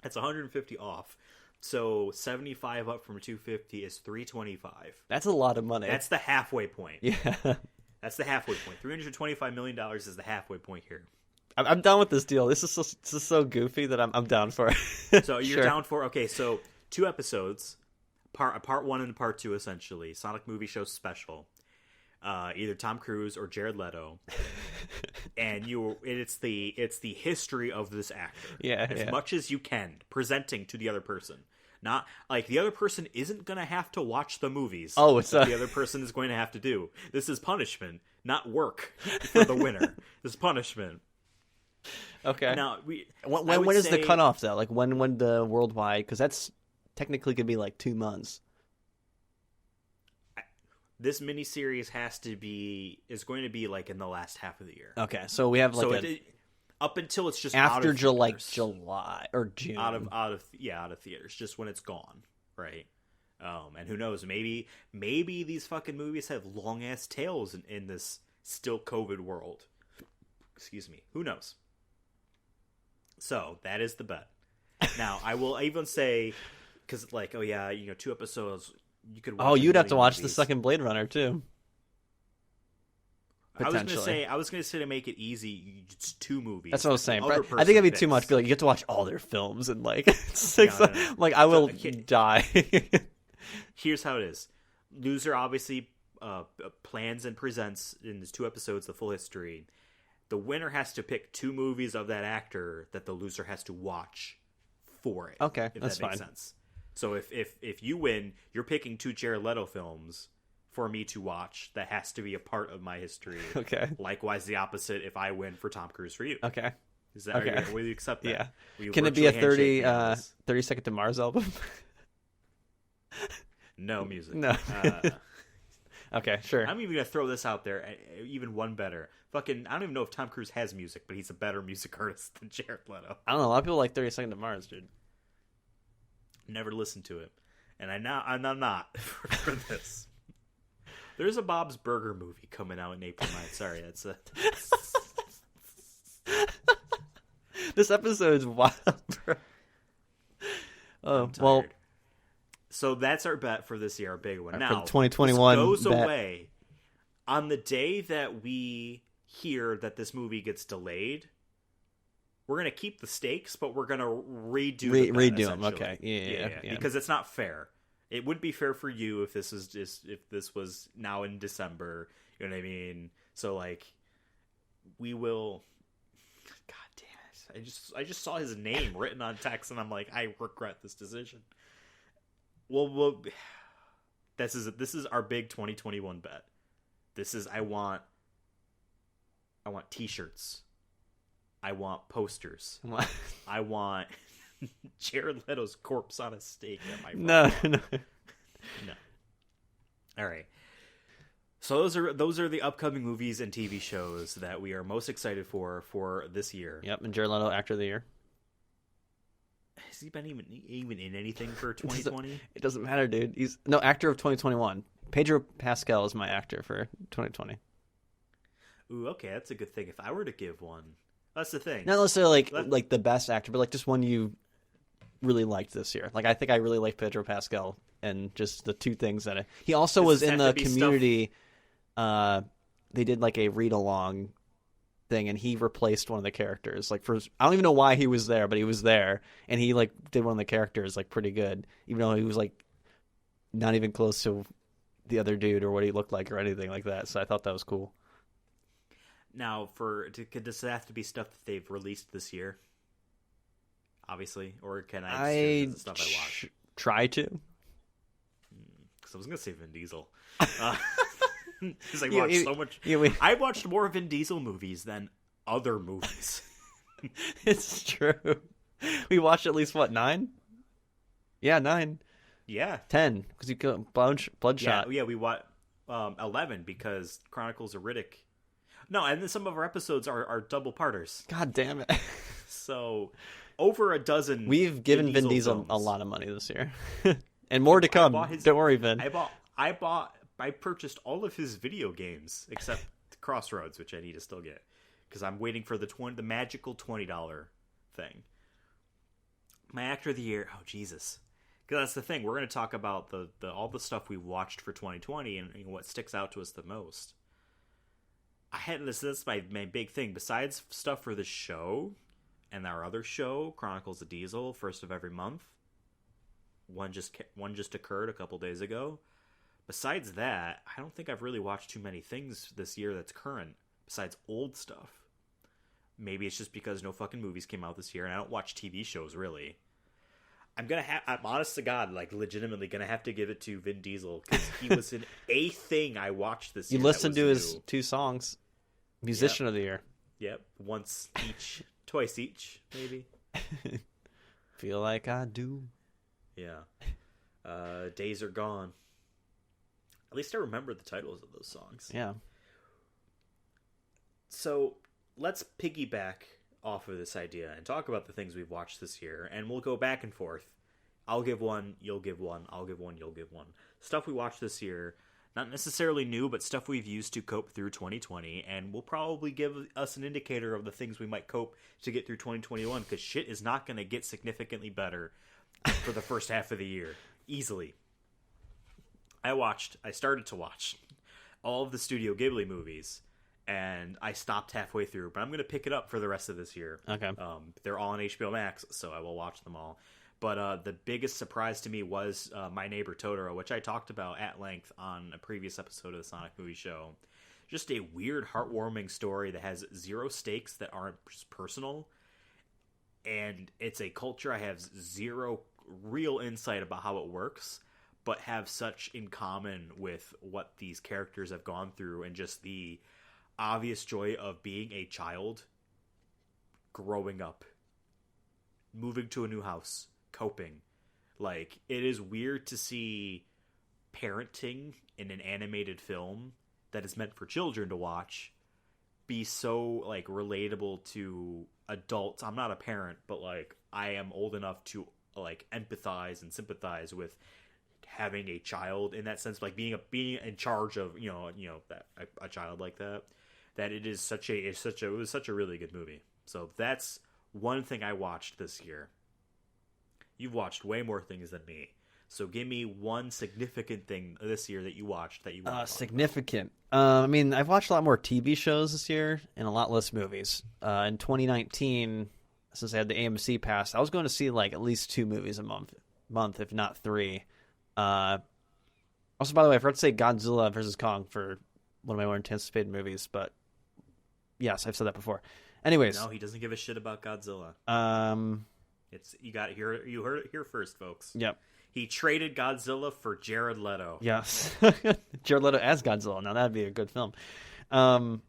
That's $150 off. So 75 up from 250 is $325. That's a lot of money. That's the halfway point. Yeah, that's the halfway point. $325 million is the halfway point here. I'm done with this deal. This is so goofy that I'm down for it. So you're down for so 2 episodes, part 1 and part 2 essentially. Sonic Movie Show special. Either Tom Cruise or Jared Leto, and it's the history of this actor. Yeah, as much as you can, presenting to the other person. Not like the other person isn't gonna have to watch the movies. Oh, it's the other person is going to have to do. This is punishment, not work for the winner. This is punishment. Okay. Now when is the cutoff though? Like when the worldwide? Because that's technically could be like 2 months. This miniseries is going to be like in the last half of the year. Okay, so we have like up until it's just after out of July or June, out of theaters, just when it's gone, right? And who knows? Maybe these fucking movies have long ass tails in this still COVID world. Excuse me. Who knows? So that is the bet. Now I will even say, because 2 episodes. You could watch you'd have to watch the second Blade Runner too. I was gonna say to make it easy, it's 2 movies. That's what I was saying. I think it'd be too much. Be like, you get to watch all their films and like 6. No. Like I will die. Here's how it is: loser obviously plans and presents in these 2 episodes the full history. The winner has to pick 2 movies of that actor that the loser has to watch for it. Okay, if that's that makes sense. So if you win, you're picking 2 Jared Leto films for me to watch. That has to be a part of my history. Okay. Likewise, the opposite if I win for Tom Cruise for you. Okay. Is that okay? Will you accept that? Yeah. Can it be a 30 Second to Mars album? No music. No. Okay, sure. I'm even gonna throw this out there. Even one better. Fucking, I don't even know if Tom Cruise has music, but he's a better music artist than Jared Leto. I don't know. A lot of people like 30 Second to Mars, dude. Never listened to it, and I'm not for this. There's a Bob's Burger movie coming out in April 9th. Sorry, that's This episode's wild, bro. Oh well. So that's our bet for this year, our big one. Now, for the 2021 goes bet. away on the day that we hear that this movie gets delayed. We're gonna keep the stakes, but we're gonna redo them. Okay, yeah. Because it's not fair. It wouldn't be fair for you if this was now in December. You know what I mean? So we will. God damn it! I just saw his name written on text, and I'm like, I regret this decision. Well, this is our big 2021 bet. This is I want T-shirts. I want posters. I want Jared Leto's corpse on a stake at my front lawn. No. All right. So those are the upcoming movies and TV shows that we are most excited for this year. Yep, and Jared Leto, Actor of the Year. Has he been even in anything for 2020? It doesn't matter, dude. He's Actor of 2021. Pedro Pascal is my actor for 2020. Ooh, okay, that's a good thing. If I were to give one, that's the thing. Not necessarily like the best actor, but like just one you really liked this year. Like I think I really liked Pedro Pascal, and just the two things that he also was in the Community. They did like a read along thing, and he replaced one of the characters. Like I don't even know why he was there, but he was there, and he like did one of the characters like pretty good, even though he was like not even close to the other dude or what he looked like or anything like that. So I thought that was cool. Now, could this have to be stuff that they've released this year? Obviously, or can I just stuff I watch? Try to. Because I was gonna say Vin Diesel. Because I watched so much. I watched more Vin Diesel movies than other movies. It's true. We watched at least, what, 9? Yeah, 9. Yeah. 10, because you got Bloodshot. Yeah, we watched 11 because Chronicles of Riddick. No, and then some of our episodes are double parters. God damn it. So, over a dozen. We've given Vin Diesel a lot of money this year. And more to come. Don't worry, Vin. I purchased all of his video games except Crossroads, which I need to still get because I'm waiting for the magical $20 thing. My actor of the year, oh Jesus, because that's the thing. We're going to talk about the all the stuff we watched for 2020 and what sticks out to us the most. I had this. That's my big thing. Besides stuff for the show and our other show, Chronicles of Diesel, first of every month. One just occurred a couple days ago. Besides that, I don't think I've really watched too many things this year that's current, besides old stuff. Maybe it's just because no fucking movies came out this year, and I don't watch TV shows, really. I'm honest to God, like, legitimately gonna have to give it to Vin Diesel, because he was in a thing I watched this year. You listened to his 2 songs. Musician of the Year. Yep. Once each. Twice each, maybe. Feel like I do. Yeah. Days Are Gone. At least I remember the titles of those songs. Yeah. So let's piggyback off of this idea and talk about the things we've watched this year, and we'll go back and forth. I'll give one, you'll give one, I'll give one, you'll give one. Stuff we watched this year, not necessarily new, but stuff we've used to cope through 2020, and will probably give us an indicator of the things we might cope to get through 2021, because shit is not going to get significantly better for the first half of the year. Easily. I started to watch all of the Studio Ghibli movies, and I stopped halfway through, but I'm going to pick it up for the rest of this year. Okay. They're all on HBO Max, so I will watch them all. But the biggest surprise to me was My Neighbor Totoro, which I talked about at length on a previous episode of the Sonic Movie Show. Just a weird, heartwarming story that has zero stakes that aren't personal, and it's a culture I have zero real insight about how it works, but have such in common with what these characters have gone through, and just the obvious joy of being a child, growing up, moving to a new house, coping. Like, it is weird to see parenting in an animated film that is meant for children to watch be so, like, relatable to adults. I'm not a parent, but, like, I am old enough to, like, empathize and sympathize with having a child in that sense, like being in charge of that a child like that. That it was such a really good movie. So that's one thing I watched this year. You've watched way more things than me, so give me one significant thing this year that you watched that you want. Significant. I mean, I've watched a lot more TV shows this year and a lot less movies. In 2019, since I had the AMC pass, I was going to see like at least 2 movies a month, if not 3. Also, by the way, I forgot to say Godzilla vs. Kong for one of my more anticipated movies, but yes, I've said that before. Anyways. No, he doesn't give a shit about Godzilla. You heard it here first, folks. Yep. He traded Godzilla for Jared Leto. Yes. Jared Leto as Godzilla. Now that'd be a good film. I'm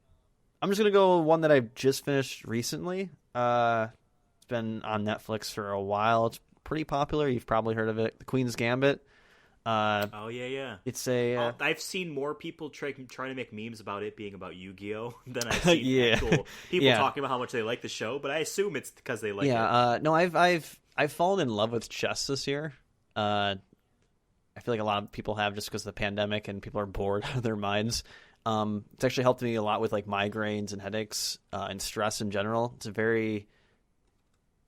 just going to go one that I've just finished recently. It's been on Netflix for a while. It's pretty popular. You've probably heard of it. The Queen's Gambit. Oh yeah. It's a I've seen more people trying to make memes about it being about Yu-Gi-Oh than I've seen yeah, actual people yeah, talking about how much they like the show. But I assume it's because they like it. No, I've fallen in love with chess this year. I feel like a lot of people have just because of the pandemic and people are bored out of their minds. It's actually helped me a lot with like migraines and headaches and stress in general. It's a very,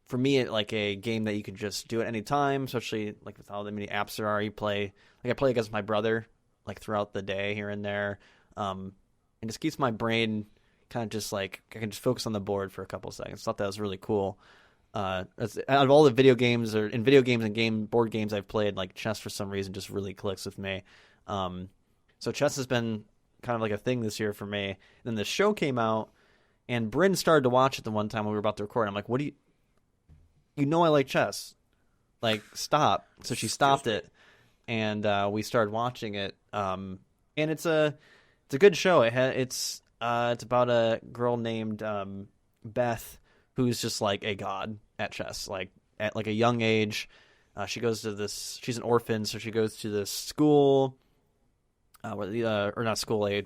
for me, like a game that you could just do at any time, especially like with all the many apps there are. You play, like I play against my brother like throughout the day here and there, and just keeps my brain kind of just like I can just focus on the board for a couple of seconds. Thought that was really cool. Out of all the video games and board games I've played, like chess for some reason just really clicks with me. So chess has been kind of like a thing this year for me. And then the show came out, and Bryn started to watch it the one time when we were about to record. I'm like, "What do you know? I like chess. Like, stop!" So she stopped it, and we started watching it. And it's a good show. It's about a girl named Beth, who's just like a god at chess. Like at like a young age, she goes to this. She's an orphan, so she goes to this school, or not school, a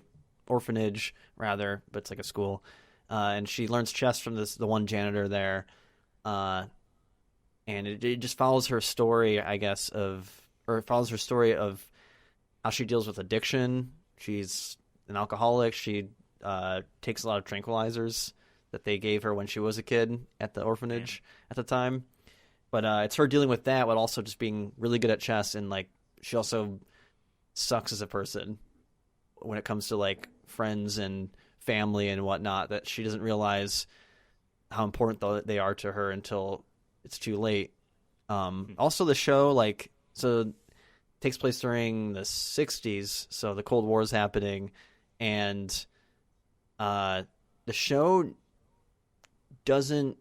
orphanage rather, but it's like a school, and she learns chess from the one janitor there, and it just follows her story, I guess, it follows her story of how she deals with addiction. She's an alcoholic. She takes a lot of tranquilizers that they gave her when she was a kid at the orphanage at the time. But it's her dealing with that, but also just being really good at chess, and like she also sucks as a person when it comes to like friends and family and whatnot, that she doesn't realize how important they are to her until it's too late. Also the show, like, so takes place during the 60s, so the Cold War is happening, and the show does a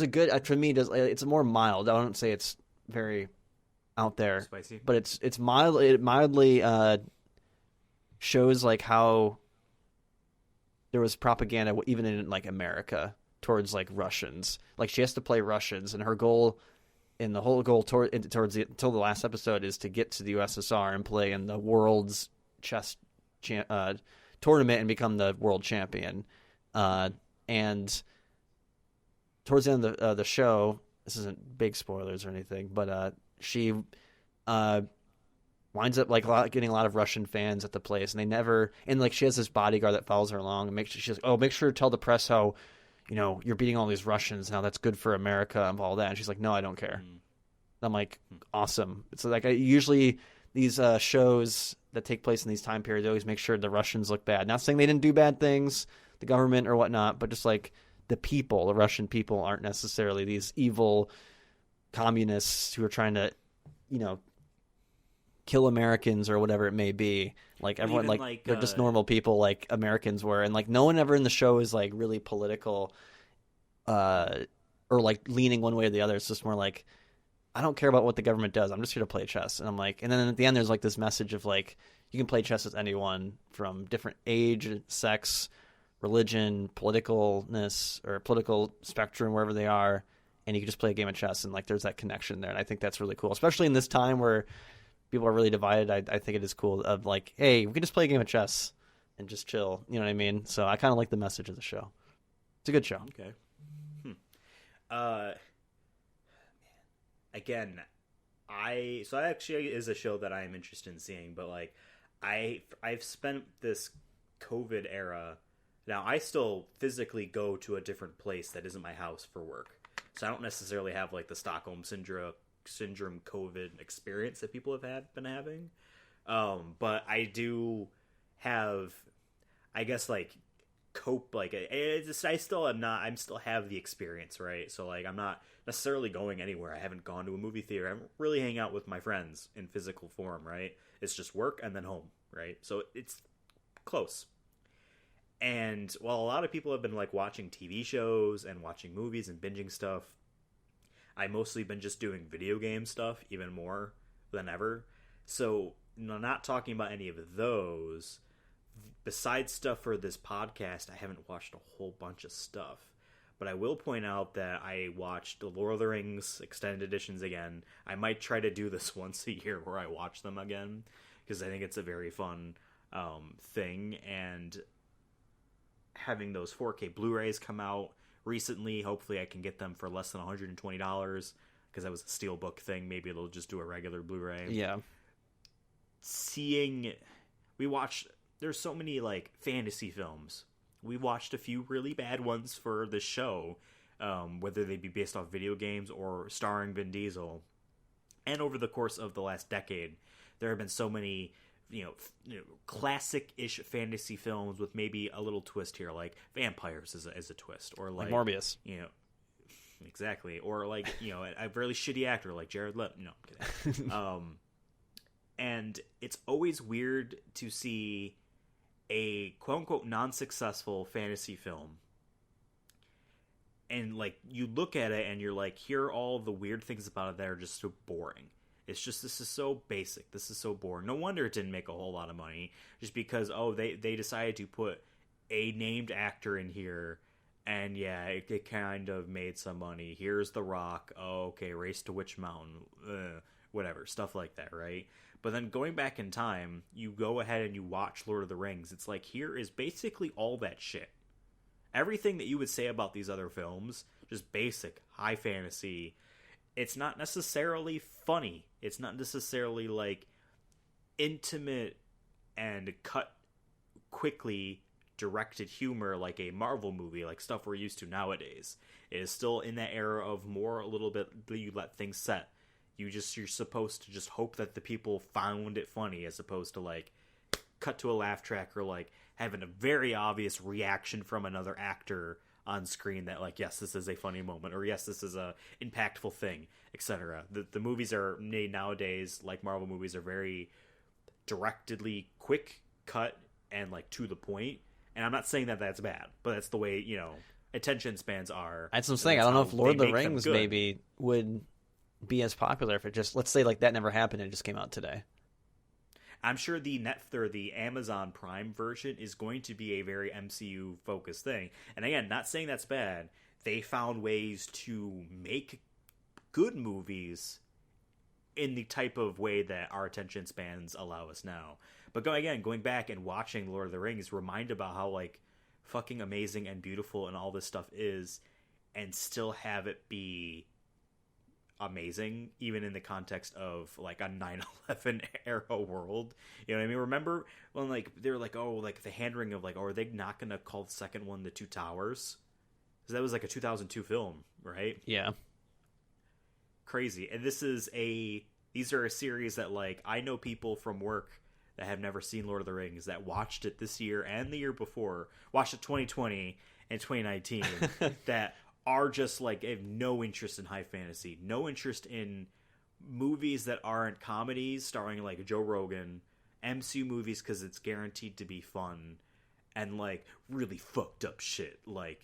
good, for me, it's more mild. I don't say it's very out there, Spicy, but it's mild. It mildly shows like how there was propaganda even in like America towards like Russians. Like she has to play Russians, and her goal, and the whole goal until the last episode, is to get to the USSR and play in the world's chess tournament and become the world champion. And towards the end of the show, this isn't big spoilers or anything, but she winds up like getting a lot of Russian fans at the place, and they never, and like she has this bodyguard that follows her along and she's like, "Oh, make sure to tell the press how, you know, you're beating all these Russians, and how that's good for America and all that." And she's like, "No, I don't care." I'm like, awesome. It's like usually these shows that take place in these time periods, they always make sure the Russians look bad. Not saying they didn't do bad things, the government or whatnot, but just like the Russian people aren't necessarily these evil communists who are trying to, you know, kill Americans or whatever it may be. Like everyone, like they're just normal people like Americans were, and like no one ever in the show is like really political, or like leaning one way or the other. It's just more like, I don't care about what the government does. I'm just here to play chess. And I'm like, and then at the end, there's like this message of like, you can play chess with anyone from different age, sex, religion, politicalness, or political spectrum, wherever they are. And you can just play a game of chess. And like, there's that connection there. And I think that's really cool, especially in this time where people are really divided. I think it is cool of like, hey, we can just play a game of chess and just chill. You know what I mean? So I kind of like the message of the show. It's a good show. Okay. Again, so that actually is a show that I'm interested in seeing, but like I've spent this COVID era. Now I still physically go to a different place that isn't my house for work, so I don't necessarily have like the Stockholm syndrome COVID experience that people have been having. But I do have, I guess, like cope, like I still have the experience, right? So like I'm not necessarily going anywhere. I haven't gone to a movie theater. I haven't really hang out with my friends in physical form, right? It's just work and then home, right? So it's close. And while a lot of people have been like watching TV shows and watching movies and binging stuff, I mostly been just doing video game stuff even more than ever. So, you know, not talking about any of those. Besides stuff for this podcast, I haven't watched a whole bunch of stuff. But I will point out that I watched the Lord of the Rings extended editions again. I might try to do this once a year where I watch them again, because I think it's a very fun thing. And having those 4K Blu-rays come out recently, hopefully I can get them for less than $120, because that was a steelbook thing. Maybe it'll just do a regular Blu-ray. Yeah. There's so many like fantasy films. We watched a few really bad ones for the show, whether they be based off video games or starring Vin Diesel. And over the course of the last decade, there have been so many, classic-ish fantasy films with maybe a little twist here, like vampires as a twist, or like Morbius. Exactly, or like a really shitty actor like Jared Leto. No, I'm kidding. And it's always weird to see a quote-unquote non-successful fantasy film, and like you look at it and you're like, here are all the weird things about it that are just so boring. It's just, this is so basic, this is so boring. No wonder it didn't make a whole lot of money, just because they decided to put a named actor in here, and yeah, it kind of made some money. Here's The Rock. Oh, okay, Race to Witch Mountain, whatever, stuff like that, right? But then going back in time, you go ahead and you watch Lord of the Rings. It's like, here is basically all that shit. Everything that you would say about these other films, just basic, high fantasy. It's not necessarily funny. It's not necessarily like intimate and cut quickly directed humor like a Marvel movie, like stuff we're used to nowadays. It is still in that era of more a little bit, you let things set. You're supposed to just hope that the people found it funny, as opposed to like cut to a laugh track, or like having a very obvious reaction from another actor on screen that like, yes, this is a funny moment, or yes, this is a impactful thing, etc. The movies are made nowadays, like Marvel movies, are very directedly quick cut and like to the point. And I'm not saying that that's bad, but that's the way attention spans are. That's what I'm saying. I don't know if Lord of the Rings maybe would be as popular if it just, let's say like that never happened and it just came out today. I'm sure the Amazon Prime version is going to be a very MCU focused thing. And again, not saying that's bad. They found ways to make good movies in the type of way that our attention spans allow us now. But going back and watching Lord of the Rings, remind about how like fucking amazing and beautiful and all this stuff is, and still have it be amazing, even in the context of like a 9/11 era world. You know what I mean? Remember when like they were like, oh, like the hand-wringing of like, oh, are they not gonna call the second one The Two Towers? Because that was like a 2002 film, right? Yeah. Crazy. And these are a series that like, I know people from work that have never seen Lord of the Rings that watched it this year and the year before, watched it 2020 and 2019, that are just like, have no interest in high fantasy, no interest in movies that aren't comedies starring like Joe Rogan, MCU movies because it's guaranteed to be fun, and like really fucked up shit, like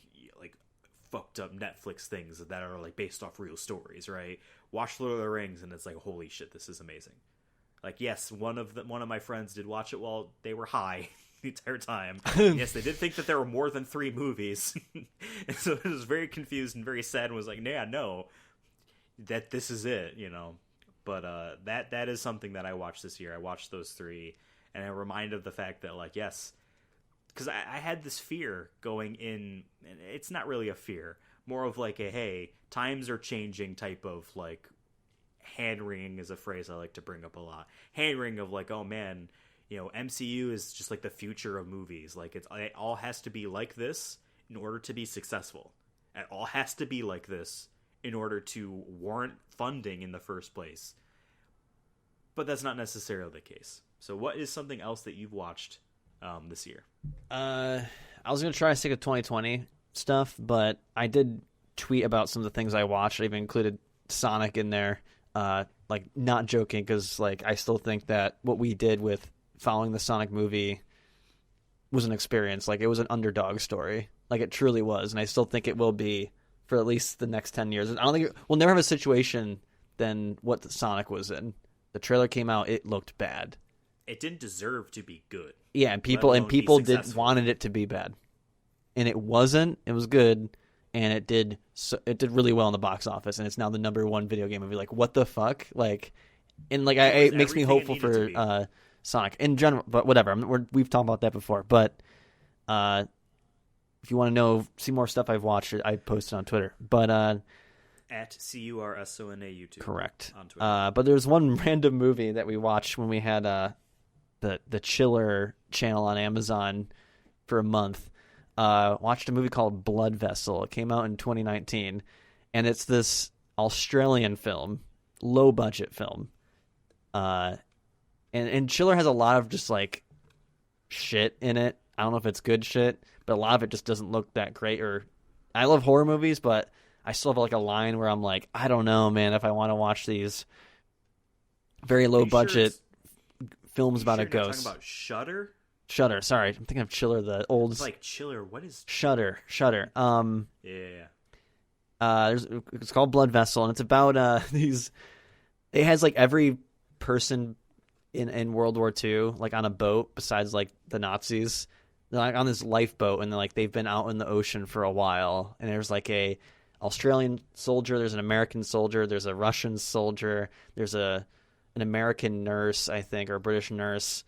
fucked up Netflix things that are like based off real stories, right? Watch Lord of the Rings and it's like, holy shit, this is amazing. Like, yes, one of my friends did watch it while they were high the entire time. Yes, they did think that there were more than 3 movies. And so it was very confused and very sad and was like, yeah, no, that this is it, But that is something that I watched this year. I watched those 3, and I'm reminded of the fact that, like, yes, because I had this fear going in, and it's not really a fear, more of like a, hey, times are changing type of, like, hand-wringing is a phrase I like to bring up a lot. Hand-wringing of like, oh man, MCU is just like the future of movies. Like it all has to be like this in order to be successful. It all has to be like this in order to warrant funding in the first place. But that's not necessarily the case. So what is something else that you've watched this year? I was going to try to stick with 2020 stuff, but I did tweet about some of the things I watched. I even included Sonic in there. Like, not joking, because like I still think that what we did with following the Sonic movie was an experience. Like, it was an underdog story. Like, it truly was, and I still think it will be for at least the next 10 years. I don't think we'll never have a situation than what the Sonic was in. The trailer came out, it looked bad. It didn't deserve to be good. Yeah, and people wanted it to be bad, and it wasn't. It was good. and it did really well in the box office, and it's now the #1 video game movie. Like, what the fuck? Like, and like it makes me hopeful for Sonic in general. But whatever, we've talked about that before. But if you want to see more stuff I've watched, I posted on Twitter. But at CURSONA YouTube. Correct. On Twitter. But there's one random movie that we watched when we had the Chiller channel on Amazon for a month. Watched a movie called Blood Vessel. It came out in 2019, and it's this Australian film, low budget film. And Chiller has a lot of just like shit in it. I don't know if it's good shit, but a lot of it just doesn't look that great. Or I love horror movies, but I still have like a line where I'm like, I don't know, man, if I want to watch these very low budget films about a ghost. Talking about Shudder? Shudder. Sorry, I'm thinking of Chiller, the old. It's like Chiller. What is Shudder? Yeah. It's called Blood Vessel, and it's about these. It has like every person in World War II, like on a boat, besides like the Nazis. They're like on this lifeboat, and they've been out in the ocean for a while. And there's like a Australian soldier, there's an American soldier, there's a Russian soldier, there's an American nurse, I think, or a British nurse.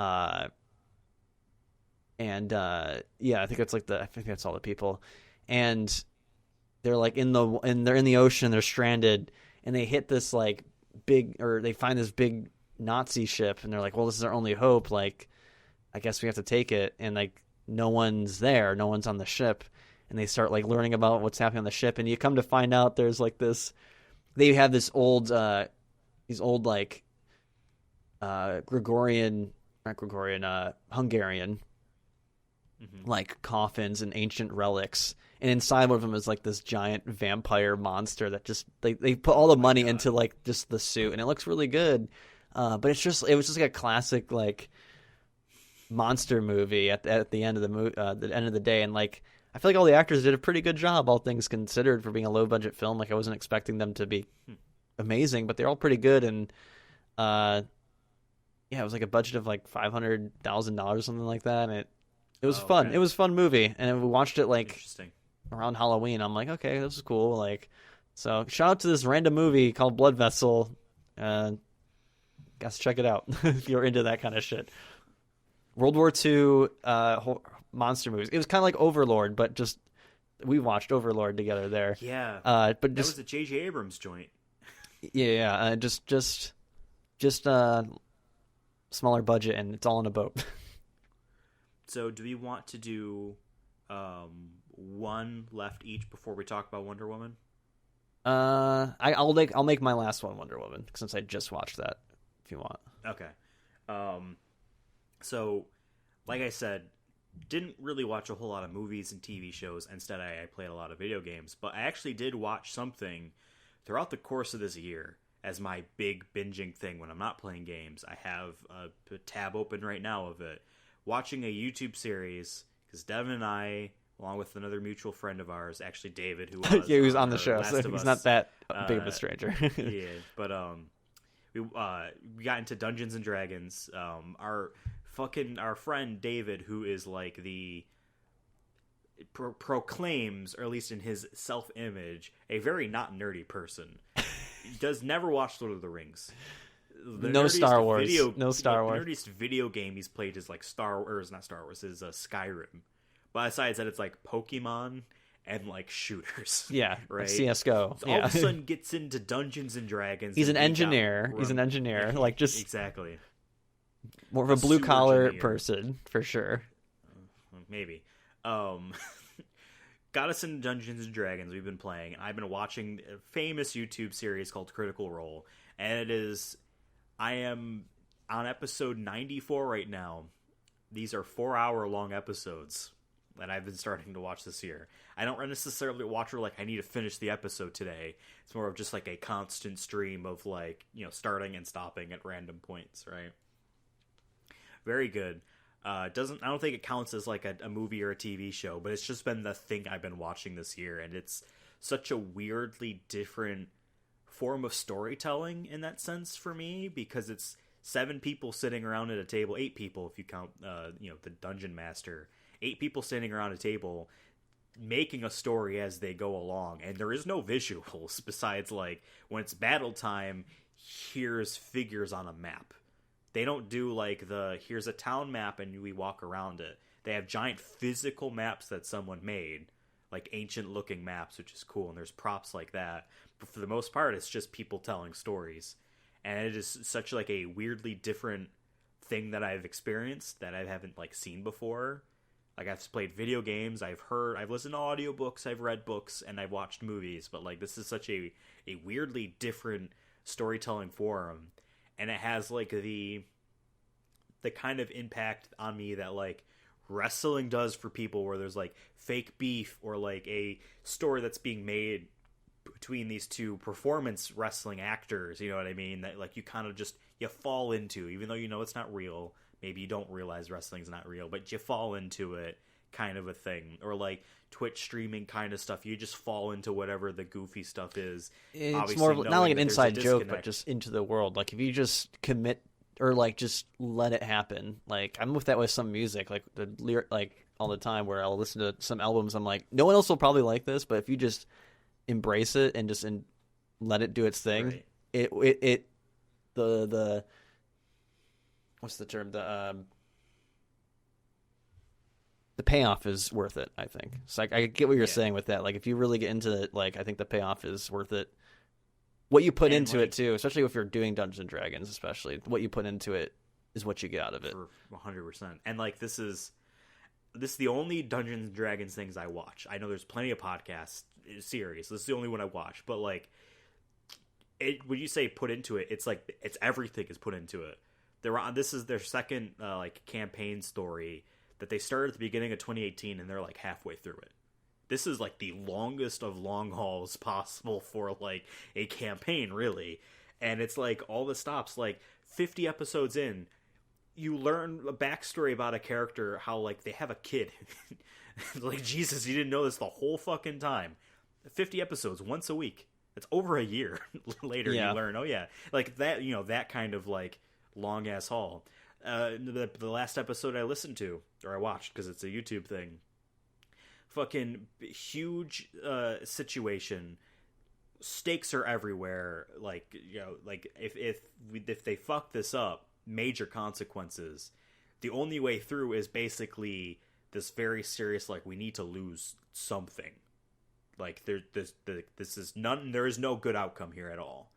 I think that's all the people. And they're like they're in the ocean, they're stranded, and they hit this like they find this big Nazi ship, and they're like, well, this is our only hope, like I guess we have to take it. And like no one's there, no one's on the ship, and they start like learning about what's happening on the ship, and you come to find out there's like they have this old Hungarian like coffins and ancient relics, and inside one of them is like this giant vampire monster that just they put all the money into like just the suit, and it looks really good, but it was just like a classic like monster movie at the end of the end of the day. And like I feel like all the actors did a pretty good job, all things considered, for being a low budget film. Like I wasn't expecting them to be amazing, but they're all pretty good. And it was like a budget of like $500,000 or something like that, and it was fun. Okay. It was a fun movie, and we watched it like around Halloween. I'm like, okay, this is cool. Like, so shout out to this random movie called Blood Vessel. Guys, check it out if you're into that kind of shit. World War II monster movies. It was kind of like Overlord, but just we watched Overlord together there. Yeah, but that was a J.J. Abrams joint. Yeah. Just smaller budget, and it's all on a boat. So, do we want to do one left each before we talk about Wonder Woman? I'll make my last one Wonder Woman, since I just watched that. If you want. Okay. So, like I said, didn't really watch a whole lot of movies and TV shows. Instead, I played a lot of video games. But I actually did watch something throughout the course of this year as my big binging thing when I'm not playing games. I have a tab open right now of it. Watching a YouTube series, because Devin and I, along with another mutual friend of ours, actually David, who was who's on the show, so he's not that big of a stranger. Yeah, but we got into Dungeons and Dragons. Our friend David, who is like proclaims, or at least in his self-image, a very not nerdy person. Does never watch Lord of the Rings. No Star Wars. No Star Wars. The nerdiest video game he's played is like Skyrim. But besides that, it's like Pokemon and like shooters. Yeah, right. CS:GO. So all of a sudden gets into Dungeons and Dragons. He's an engineer. He's an engineer. Like just exactly. More of a blue collar person for sure. Maybe. Got us into Dungeons and Dragons. We've been playing, and I've been watching a famous YouTube series called Critical Role, and I am on episode 94 right now. These are 4-hour long episodes that I've been starting to watch this year. I don't necessarily watch her like I need to finish the episode today. It's more of just like a constant stream of like, starting and stopping at random points, right? Very good. I don't think it counts as like a movie or a TV show, but it's just been the thing I've been watching this year, and it's such a weirdly different form of storytelling in that sense for me, because it's 7 people sitting around at a table, 8 people if you count the dungeon master, 8 people standing around a table making a story as they go along, and there is no visuals besides like when it's battle time, here's figures on a map. They don't do like here's a town map and we walk around it. They have giant physical maps that someone made, like ancient looking maps, which is cool, and there's props like that. But for the most part, it's just people telling stories. And it is such like a weirdly different thing that I've experienced that I haven't like seen before. Like I've played video games, I've listened to audiobooks, I've read books, and I've watched movies, but like this is such a weirdly different storytelling form. And it has like the kind of impact on me that like wrestling does for people, where there's like fake beef or like a story that's being made between these two performance wrestling actors, you know what I mean, that like you kind of just you fall into, even though you know it's not real. Maybe you don't realize wrestling's not real, but you fall into it, kind of a thing. Or like Twitch streaming kind of stuff, you just fall into whatever the goofy stuff is. It's obviously more of, not like an inside joke, disconnect. but just into the world. Like if you just commit or like just let it happen. Like I'm with that with some music, like the lyric, like all the time, where I'll listen to some albums. I'm like, no one else will probably like this, but if you just embrace it and just let it do its thing, Right. it the what's the term, the payoff is worth it, I think. So I get what you're saying with that. Like if you really get into it, like I think the payoff is worth it. What you put into it too, especially if you're doing Dungeons and Dragons, especially what you put into it is what you get out of it. For 100%. And like this is the only Dungeons and Dragons things I watch. I know there's plenty of podcast series. This is the only one I watch. But like, when you say put into it, it's like it's everything is put into it. This is their second like campaign story that they started at the beginning of 2018, and they're like halfway through it. This is like the longest of long hauls possible for like a campaign, really. And it's like all the stops, like 50 episodes in, you learn a backstory about a character, how like they have a kid. Like, Jesus, you didn't know this the whole fucking time. 50 episodes once a week. It's over a year later. You learn, oh yeah, like that, you know, that kind of like long ass haul. The last episode I listened to, or I watched because it's a YouTube thing, fucking huge situation, stakes are everywhere, like, you know, like if they fuck this up, major consequences. The only way through is basically this very serious, like, we need to lose something, like there is no good outcome here at all.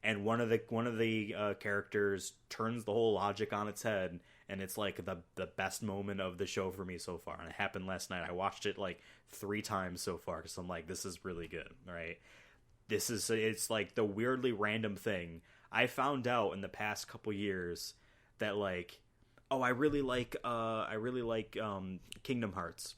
And one of the characters turns the whole logic on its head, and it's like the best moment of the show for me so far. And it happened last night. I watched it like 3 times so far because I'm like, this is really good, right? It's like the weirdly random thing. I found out in the past couple years that like, oh, I really like Kingdom Hearts.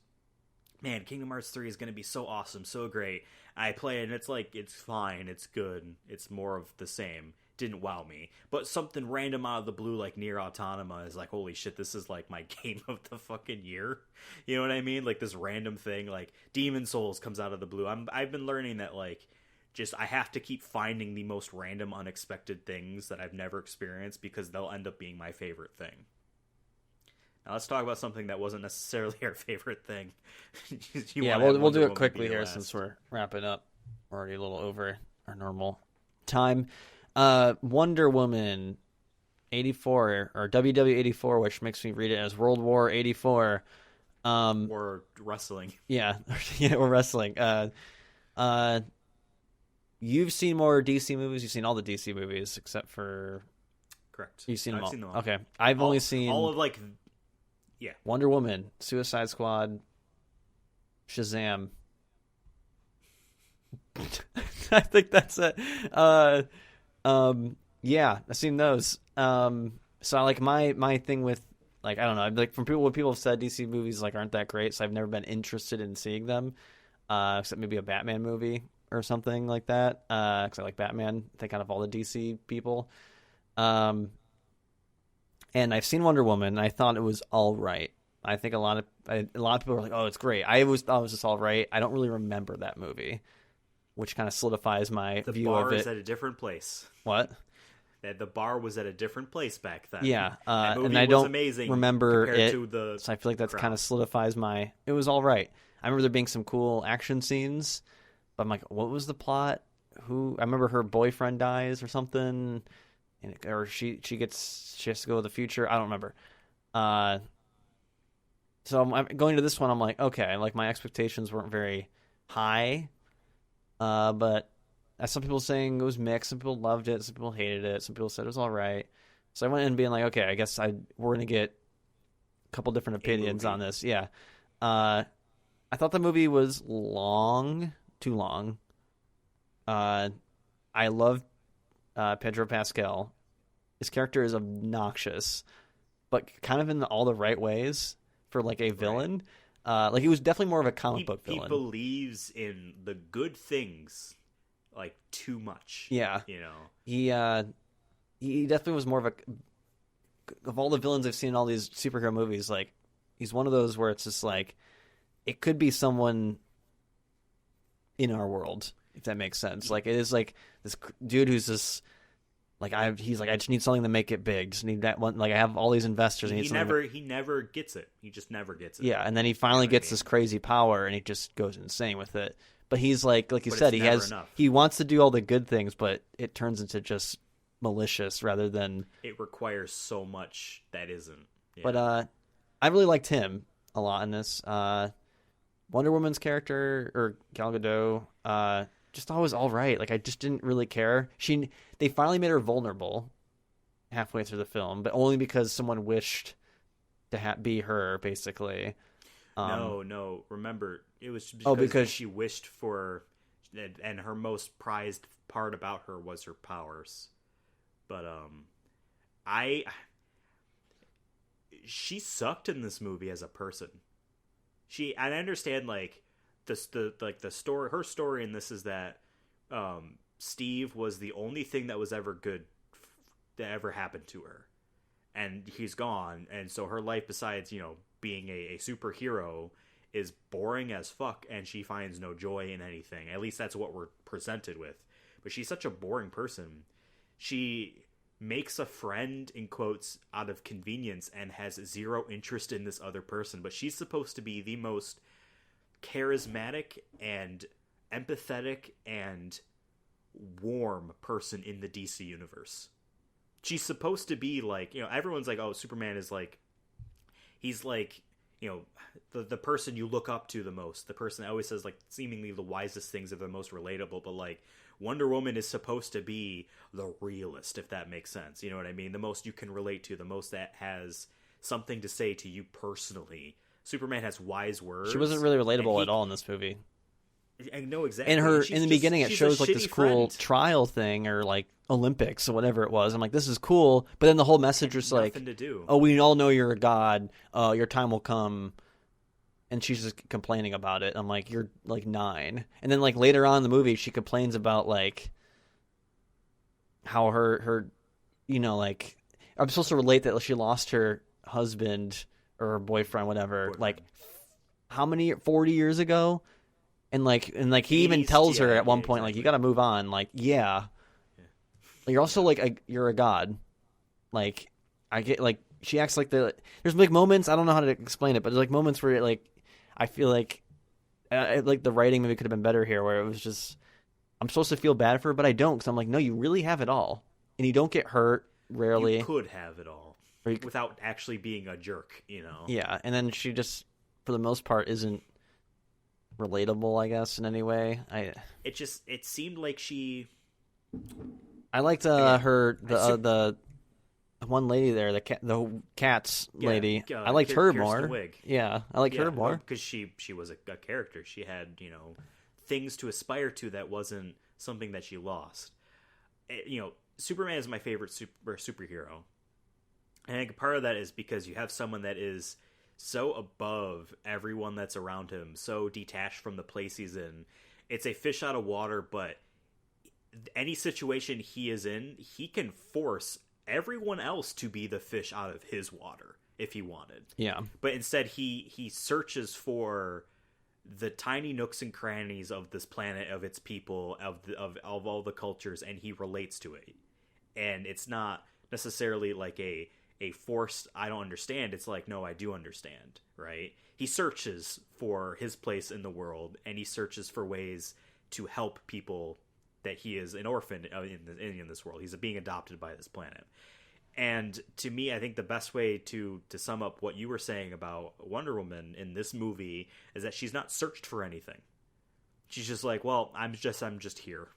Man, Kingdom Hearts 3 is going to be so awesome, so great. I play it, and it's like, it's fine, it's good, it's more of the same. Didn't wow me. But something random out of the blue, like Nier Automata, is like, holy shit, this is like my game of the fucking year. You know what I mean? Like this random thing, like Demon Souls comes out of the blue. I've been learning that, like, just I have to keep finding the most random, unexpected things that I've never experienced, because they'll end up being my favorite thing. Now let's talk about something that wasn't necessarily our favorite thing. We'll do it quickly here since we're wrapping up. We're already a little over our normal time. Wonder Woman 84, or WW84, which makes me read it as World War 84. Or wrestling. Yeah, or wrestling. You've seen more DC movies. You've seen all the DC movies except for... Correct. You've seen them all. Seen them all. Okay. I've only seen... all of, like... Yeah. Wonder Woman, Suicide Squad, Shazam. I think that's it. Yeah, I've seen those. So like my thing with, like, I don't know, like, from people, what people have said, DC movies like aren't that great, so I've never been interested in seeing them, except maybe a Batman movie or something like that. Because I like Batman. I think out of all the DC people. And I've seen Wonder Woman, and I thought it was all right. I think a lot of people are like, "Oh, it's great." I always thought it was just all right. I don't really remember that movie, which kind of solidifies my view of it. The bar is at a different place. What? that the bar was at a different place back then. Yeah, that movie and I was don't amazing remember compared it, to the so I feel like that's crowd. kind of solidifies my. It was all right. I remember there being some cool action scenes, but I'm like, what was the plot? I remember her boyfriend dies or something, or she has to go to the future. I don't remember. So I'm going to this one. I'm like, okay, like my expectations weren't very high, but as some people saying it was mixed. Some people loved it. Some people hated it. Some people said it was all right. So I went in being like, okay, I guess we're gonna get a couple different opinions on this. Yeah. I thought the movie was too long. I love Pedro Pascal. His character is obnoxious, but kind of in all the right ways for like a villain. Like he was definitely more of a comic book villain. He believes in the good things like too much. Yeah, you know, he definitely was more of all the villains I've seen in all these superhero movies. Like he's one of those where it's just like it could be someone in our world, if that makes sense. Like it is like this dude who's just like he's like I just need something to make it big. Just need that one. Like I have all these investors. He never gets it. He just never gets it. Yeah, and then he finally gets this crazy power, and he just goes insane with it. But he's like you said, he wants to do all the good things, but it turns into just malicious rather than. It requires so much that isn't. Yeah. But I really liked him a lot in this. Wonder Woman's character, or Gal Gadot, just always all right. Like I just didn't really care. They finally made her vulnerable halfway through the film, but only because someone wished to be her, basically. No. Remember, it was because she wished for, and her most prized part about her was her powers. But she sucked in this movie as a person. I understand like the story. Her story in this is that Steve was the only thing that was ever good that ever happened to her, and he's gone, and so her life, besides being a superhero, is boring as fuck, and she finds no joy in anything. At least that's what we're presented with. But she's such a boring person. She makes a friend, in quotes, out of convenience and has zero interest in this other person. But she's supposed to be the most charismatic and empathetic and warm person in the DC universe. She's supposed to be like, everyone's like, oh, Superman is like, he's like, the person you look up to the most, the person that always says like seemingly the wisest things, are the most relatable. But like Wonder Woman is supposed to be the realist, if that makes sense. You know what I mean? The most you can relate to, the most that has something to say to you personally. Superman has wise words. She wasn't really relatable at all in this movie. I know exactly. In the beginning, it shows like this cool trial thing, or like Olympics or whatever it was. I'm like, this is cool, but then the whole message was like, to do. "Oh, we all know you're a god. Your time will come." And she's just complaining about it. I'm like, you're like 9. And then like later on in the movie, she complains about like how her like I'm supposed to relate that she lost her husband or her boyfriend, whatever, like how many 40 years ago. And he even tells her at one point, like, you got to move on. Like, yeah. You're also like you're a god. Like, I get like she acts like there's like moments, I don't know how to explain it, but there's like moments where like I feel like like the writing maybe could have been better here, where it was just I'm supposed to feel bad for her, but I don't, because I'm like, no, you really have it all, and you don't get hurt rarely. You could have it all without actually being a jerk, Yeah, and then she just, for the most part, isn't relatable, I guess, in any way. It seemed like she. I liked the one lady there, the Cats lady. I liked her more. Wig. Yeah, I liked her more because she was a character. She had things to aspire to that wasn't something that she lost. Superman is my favorite superhero. And I think part of that is because you have someone that is so above everyone that's around him, so detached from the place he's in. It's a fish out of water, but any situation he is in, he can force everyone else to be the fish out of his water if he wanted. Yeah. But instead he searches for the tiny nooks and crannies of this planet, of its people, of all the cultures, and he relates to it. and it's not necessarily like a forced I don't understand. It's like, no, I do understand, right? He searches for his place in the world, and he searches for ways to help people that he is an orphan in this world. He's being adopted by this planet. And to me, I think the best way to sum up what you were saying about Wonder Woman in this movie is that she's not searched for anything. She's just like, well, I'm just here,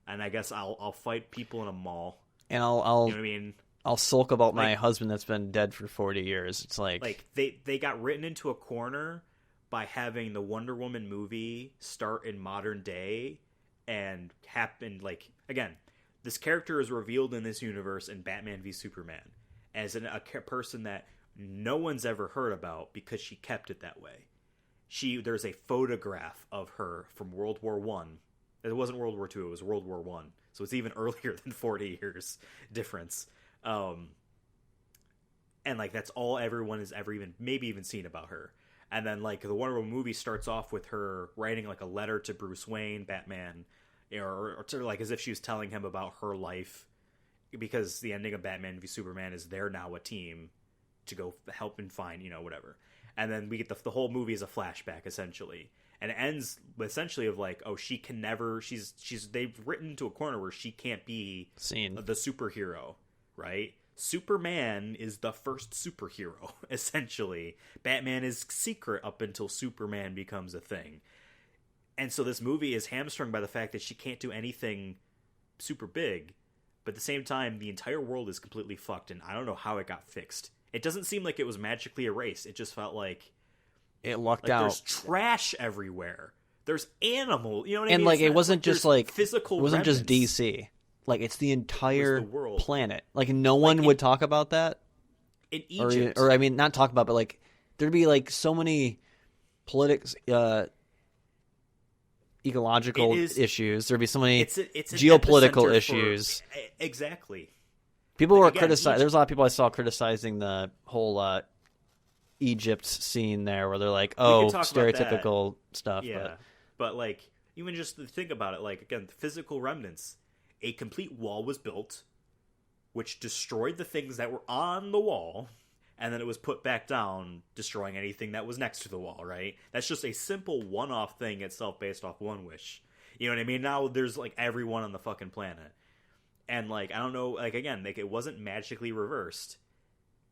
and I guess I'll fight people in a mall, and you know what I mean. I'll sulk about my husband that's been dead for 40 years. It's like they got written into a corner by having the Wonder Woman movie start in modern day and happen. Like, again, this character is revealed in this universe in Batman v Superman as a person that no one's ever heard about because she kept it that way. There's a photograph of her from World War One. It wasn't World War II, it was World War One. So it's even earlier than 40 years difference. And like that's all everyone has ever even seen about her. And then like the Wonder Woman movie starts off with her writing like a letter to Bruce Wayne, Batman, or to, like, as if she was telling him about her life, because the ending of Batman v Superman is they're now a team to go help and find, whatever. And then we get the whole movie is a flashback essentially, and it ends essentially of like, oh, she can never. They've written to a corner where she can't be seen the superhero, right? Superman is the first superhero, essentially. Batman is secret up until Superman becomes a thing. And so this movie is hamstrung by the fact that she can't do anything super big. But at the same time, the entire world is completely fucked, and I don't know how it got fixed. It doesn't seem like it was magically erased. It just felt like it lucked out. There's trash everywhere. There's animal, you know what I mean? And like it wasn't just like physical. It wasn't remnants. just DC. Like it's the entire world. planet. Like no one would talk about that in Egypt, or I mean, not talk about, but like there'd be like so many ecological issues. There'd be so many geopolitical issues. Exactly. People were criticizing. There's a lot of people I saw criticizing the whole Egypt scene there, where they're like, "Oh, stereotypical stuff." Yeah, but like even just to think about it, like again, physical remnants. A complete wall was built, which destroyed the things that were on the wall, and then it was put back down, destroying anything that was next to the wall, right? That's just a simple one-off thing itself based off one wish. You know what I mean? Now there's, like, everyone on the fucking planet. And, like, I don't know, like, again, like, it wasn't magically reversed.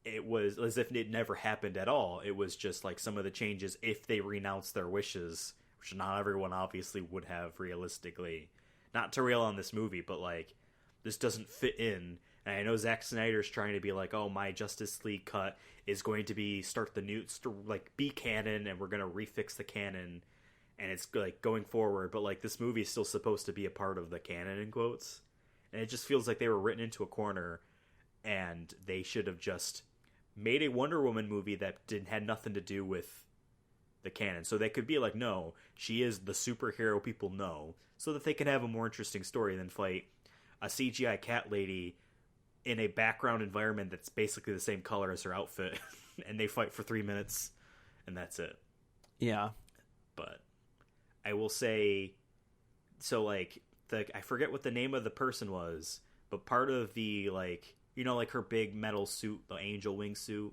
It was as if it never happened at all. It was just, like, some of the changes if they renounced their wishes, which not everyone obviously would have realistically. Not to rail on this movie, but, like, this doesn't fit in. And I know Zack Snyder's trying to be like, oh, my Justice League cut is going to be be canon, and we're going to refix the canon, and it's, like, going forward. But, like, this movie is still supposed to be a part of the canon, in quotes. And it just feels like they were written into a corner, and they should have just made a Wonder Woman movie that had nothing to do with the canon. So they could be like, no, she is the superhero people know, so that they can have a more interesting story than fight a CGI cat lady in a background environment that's basically the same color as her outfit, and they fight for 3 minutes, and that's it. Yeah. But I will say, so, like, I forget what the name of the person was, but part of the, like, like her big metal suit, the angel wing suit,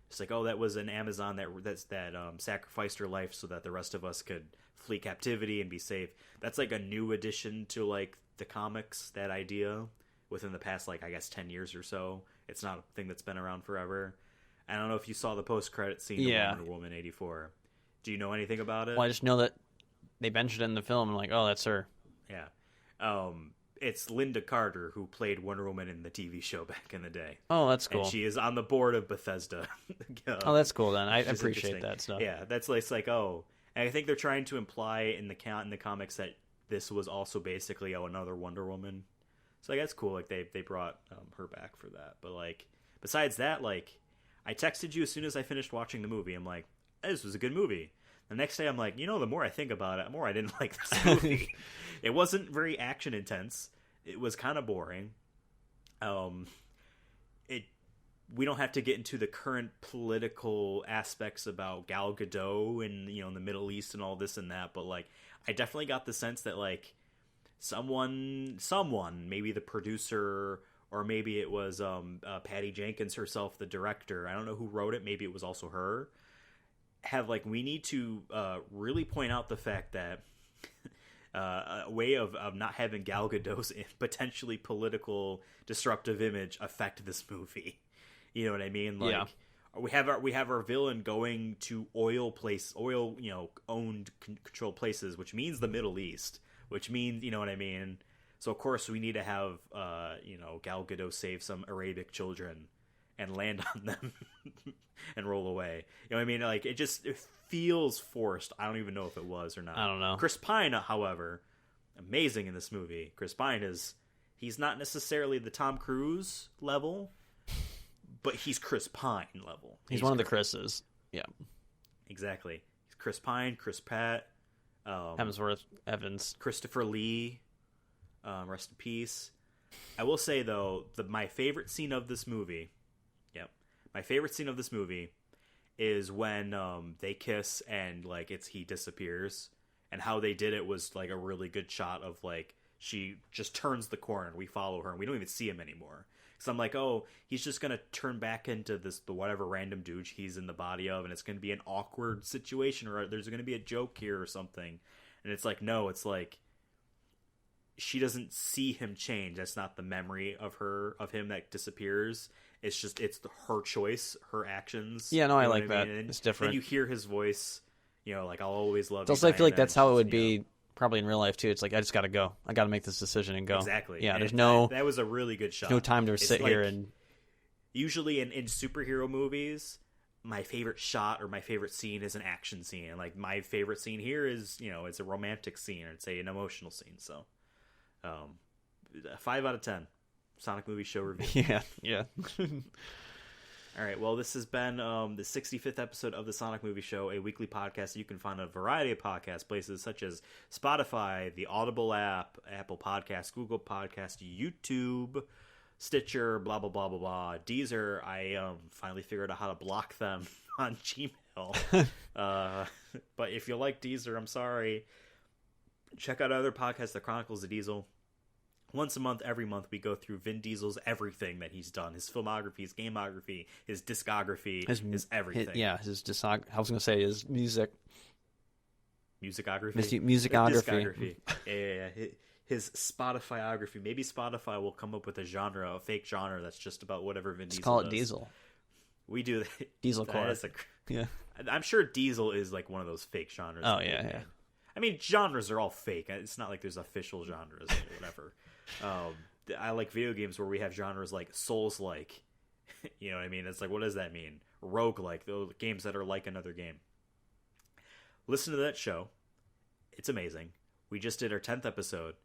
it's like, oh, that was an Amazon that sacrificed her life so that the rest of us could flee captivity and be safe. That's like a new addition to, like, the comics, that idea, within the past, like, I guess 10 years or so. It's not a thing that's been around forever. I don't know if you saw the post-credit scene of Wonder Woman 84. Do you know anything about it? Well, I just know that they mentioned it in the film, and like, oh, that's her. Yeah. It's Linda Carter, who played Wonder Woman in the TV show back in the day. Oh, that's cool. And she is on the board of Bethesda. Oh, that's cool then. I appreciate that stuff. Yeah, that's like, oh. And I think they're trying to imply in the comics that this was also basically, another Wonder Woman. So, like, that's cool. Like, they brought her back for that. But, like, besides that, like, I texted you as soon as I finished watching the movie. I'm like, this was a good movie. The next day, I'm like, the more I think about it, the more I didn't like this movie. It wasn't very action intense. It was kind of boring. We don't have to get into the current political aspects about Gal Gadot and, in the Middle East and all this and that. But, like, I definitely got the sense that, like, someone, maybe the producer, or maybe it was Patty Jenkins herself, the director. I don't know who wrote it. Maybe it was also her. Have like, we need to really point out the fact that a way of not having Gal Gadot's potentially political disruptive image affect this movie. You know what I mean? Like, we have our villain going to oil, owned, controlled places, which means the Middle East, which means, you know what I mean? So of course we need to have Gal Gadot save some Arabic children and land on them and roll away. You know what I mean? Like, it feels forced. I don't even know if it was or not. I don't know. Chris Pine, however, amazing in this movie. Chris Pine he's not necessarily the Tom Cruise level, but he's Chris Pine level. He's one of the Chris's. Yeah. Exactly. He's Chris Pine, Chris Pratt, Hemsworth, Evans, Christopher Lee, rest in peace. I will say, though, my favorite scene of this movie, is when they kiss and like he disappears, and how they did it was like a really good shot of like she just turns the corner and we follow her and we don't even see him anymore. Because I'm like, oh, he's just gonna turn back into the whatever random dude he's in the body of, and it's gonna be an awkward situation, or there's gonna be a joke here or something. And it's like, no, it's like she doesn't see him change. That's not the memory of him that disappears. It's just, it's her choice, her actions. Yeah, no, I like that. It's different. And you hear his voice, like, I'll always love you. Also, I feel like that's how it would be probably in real life too. It's like, I just gotta go. I gotta make this decision and go. Exactly. Yeah, and there's that was a really good shot. No time to sit here and... Usually in superhero movies, my favorite shot or my favorite scene is an action scene. And like, my favorite scene here is, it's a romantic scene, or it's an emotional scene. So, 5 out of 10. Sonic Movie Show review. Yeah. All right, well, this has been the 65th episode of the Sonic Movie Show, a weekly podcast you can find on a variety of podcast places such as Spotify, the Audible app, Apple Podcasts, Google Podcasts, YouTube, Stitcher, blah, blah, blah, blah, blah. Deezer, I finally figured out how to block them on Gmail. But if you like Deezer, I'm sorry. Check out other podcasts, The Chronicles of Diesel. Once a month, every month, we go through Vin Diesel's everything that he's done. His filmography, his gamography, his discography, his everything. His discography. I was going to say his music. Musicography? Musicography. Yeah. His Spotifyography. Maybe Spotify will come up with a fake genre that's just about whatever Vin Diesel does. Call it Diesel. We do that. Dieselcore. Yeah. I'm sure Diesel is like one of those fake genres. Oh, yeah. I mean, genres are all fake. It's not like there's official genres or whatever. I like video games where we have genres like Souls-like. You know what I mean? It's like, what does that mean? Rogue-like, those games that are like another game. Listen to that show. It's amazing. We just did our 10th episode.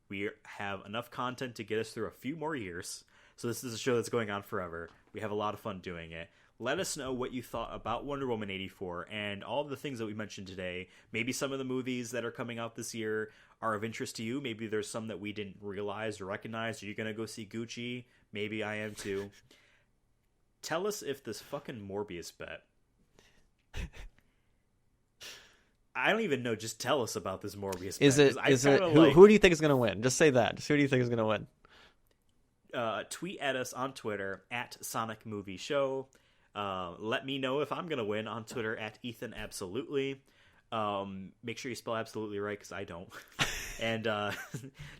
We have enough content to get us through a few more years. So this is a show that's going on forever. We have a lot of fun doing it. Let us know what you thought about Wonder Woman 84 and all of the things that we mentioned today. Maybe some of the movies that are coming out this year are of interest to you. Maybe there's some that we didn't realize or recognize. Are you going to go see Gucci? Maybe I am too. Tell us if this fucking Morbius bet. I don't even know. Just tell us about this Morbius bet. Who do you think is going to win? Just say that. Just who do you think is going to win? Tweet at us on Twitter at Sonic Movie Show. Let me know if I'm going to win on Twitter at Ethan Absolutely. Make sure you spell absolutely right, because I don't. And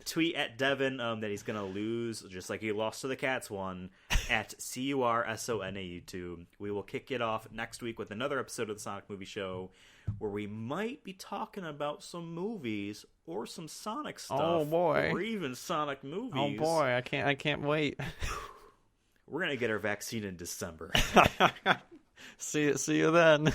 tweet at Devin that he's going to lose, just like he lost to the Cats one, at CURSONA. We will kick it off next week with another episode of the Sonic Movie Show, where we might be talking about some movies or some Sonic stuff. Oh boy. Or even Sonic movies. Oh boy, I can't wait. We're going to get our vaccine in December. See you then.